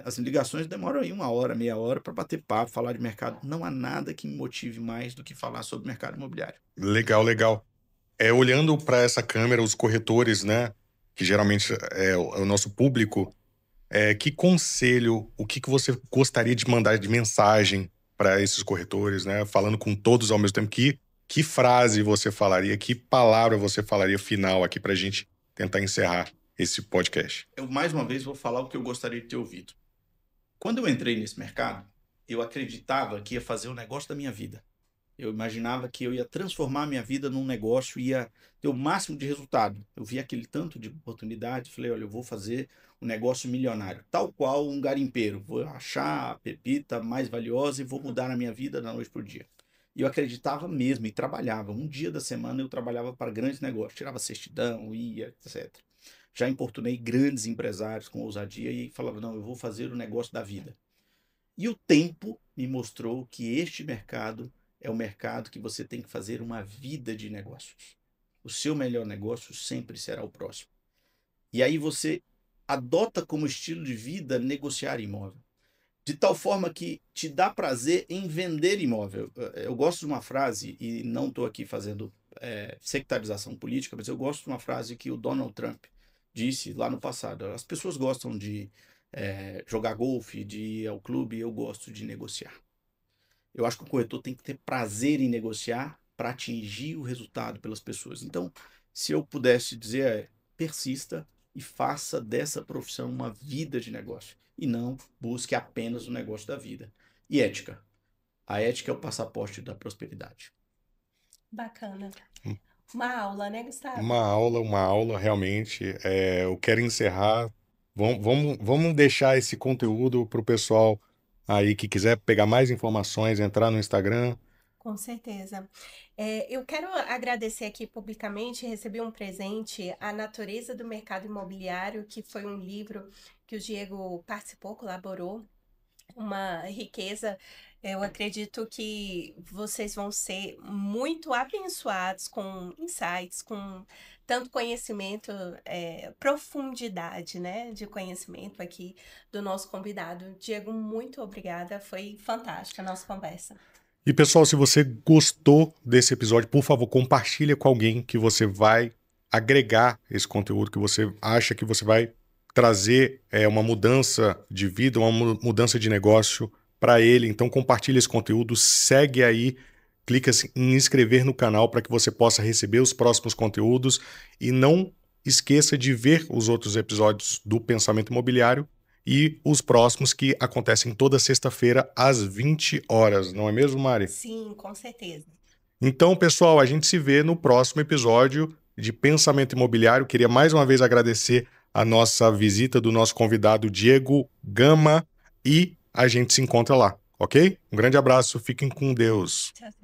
Speaker 3: As ligações demoram aí 1 hora, meia hora para bater papo, falar de mercado. Não há nada que me motive mais do que falar sobre mercado imobiliário.
Speaker 1: Legal, legal. Olhando para essa câmera, os corretores, né, que geralmente é o nosso público, que conselho, o que você gostaria de mandar de mensagem para esses corretores, né, falando com todos ao mesmo tempo, que frase você falaria, que palavra você falaria final aqui para a gente tentar encerrar esse podcast?
Speaker 3: Eu, mais uma vez, vou falar o que eu gostaria de ter ouvido. Quando eu entrei nesse mercado, eu acreditava que ia fazer o negócio da minha vida. Eu imaginava que eu ia transformar a minha vida num negócio, ia ter o máximo de resultado. Eu vi aquele tanto de oportunidade, falei, olha, eu vou fazer um negócio milionário, tal qual um garimpeiro. Vou achar a pepita mais valiosa e vou mudar a minha vida da noite para o dia. E eu acreditava mesmo e trabalhava. Um dia da semana eu trabalhava para grandes negócios, tirava certidão, ia, etc. Já importunei grandes empresários com ousadia e falava, não, eu vou fazer o negócio da vida. E o tempo me mostrou que este mercado é o mercado que você tem que fazer uma vida de negócios. O seu melhor negócio sempre será o próximo. E aí você adota como estilo de vida negociar imóvel. De tal forma que te dá prazer em vender imóvel. Eu gosto de uma frase, e não estou aqui fazendo sectarização política, mas eu gosto de uma frase que o Donald Trump disse lá no passado. As pessoas gostam de jogar golfe, de ir ao clube, eu gosto de negociar. Eu acho que o corretor tem que ter prazer em negociar para atingir o resultado pelas pessoas. Então, se eu pudesse dizer, persista e faça dessa profissão uma vida de negócio. E não busque apenas o negócio da vida. E ética. A ética é o passaporte da prosperidade.
Speaker 2: Bacana. Uma aula, né, Gustavo?
Speaker 1: Uma aula, realmente. Eu quero encerrar. Vamos deixar esse conteúdo para o pessoal aí que quiser pegar mais informações, entrar no Instagram.
Speaker 2: Com certeza. Eu quero agradecer aqui publicamente, recebi um presente, A Natureza do Mercado Imobiliário, que foi um livro que o Diego participou, colaborou, uma riqueza. Eu acredito que vocês vão ser muito abençoados com insights, com tanto conhecimento, profundidade, né, de conhecimento aqui do nosso convidado. Diego, muito obrigada, foi fantástica a nossa conversa.
Speaker 1: E pessoal, se você gostou desse episódio, por favor, compartilha com alguém que você vai agregar esse conteúdo, que você acha que você vai trazer uma mudança de vida, uma mudança de negócio para ele. Então compartilha esse conteúdo, segue aí, clica em inscrever no canal para que você possa receber os próximos conteúdos e não esqueça de ver os outros episódios do Pensamento Imobiliário e os próximos que acontecem toda sexta-feira às 20 horas, não é mesmo, Mari?
Speaker 2: Sim, com certeza.
Speaker 1: Então, pessoal, a gente se vê no próximo episódio de Pensamento Imobiliário. Queria mais uma vez agradecer a nossa visita do nosso convidado Diego Gama e a gente se encontra lá, ok? Um grande abraço, fiquem com Deus.
Speaker 2: Tchau, tchau.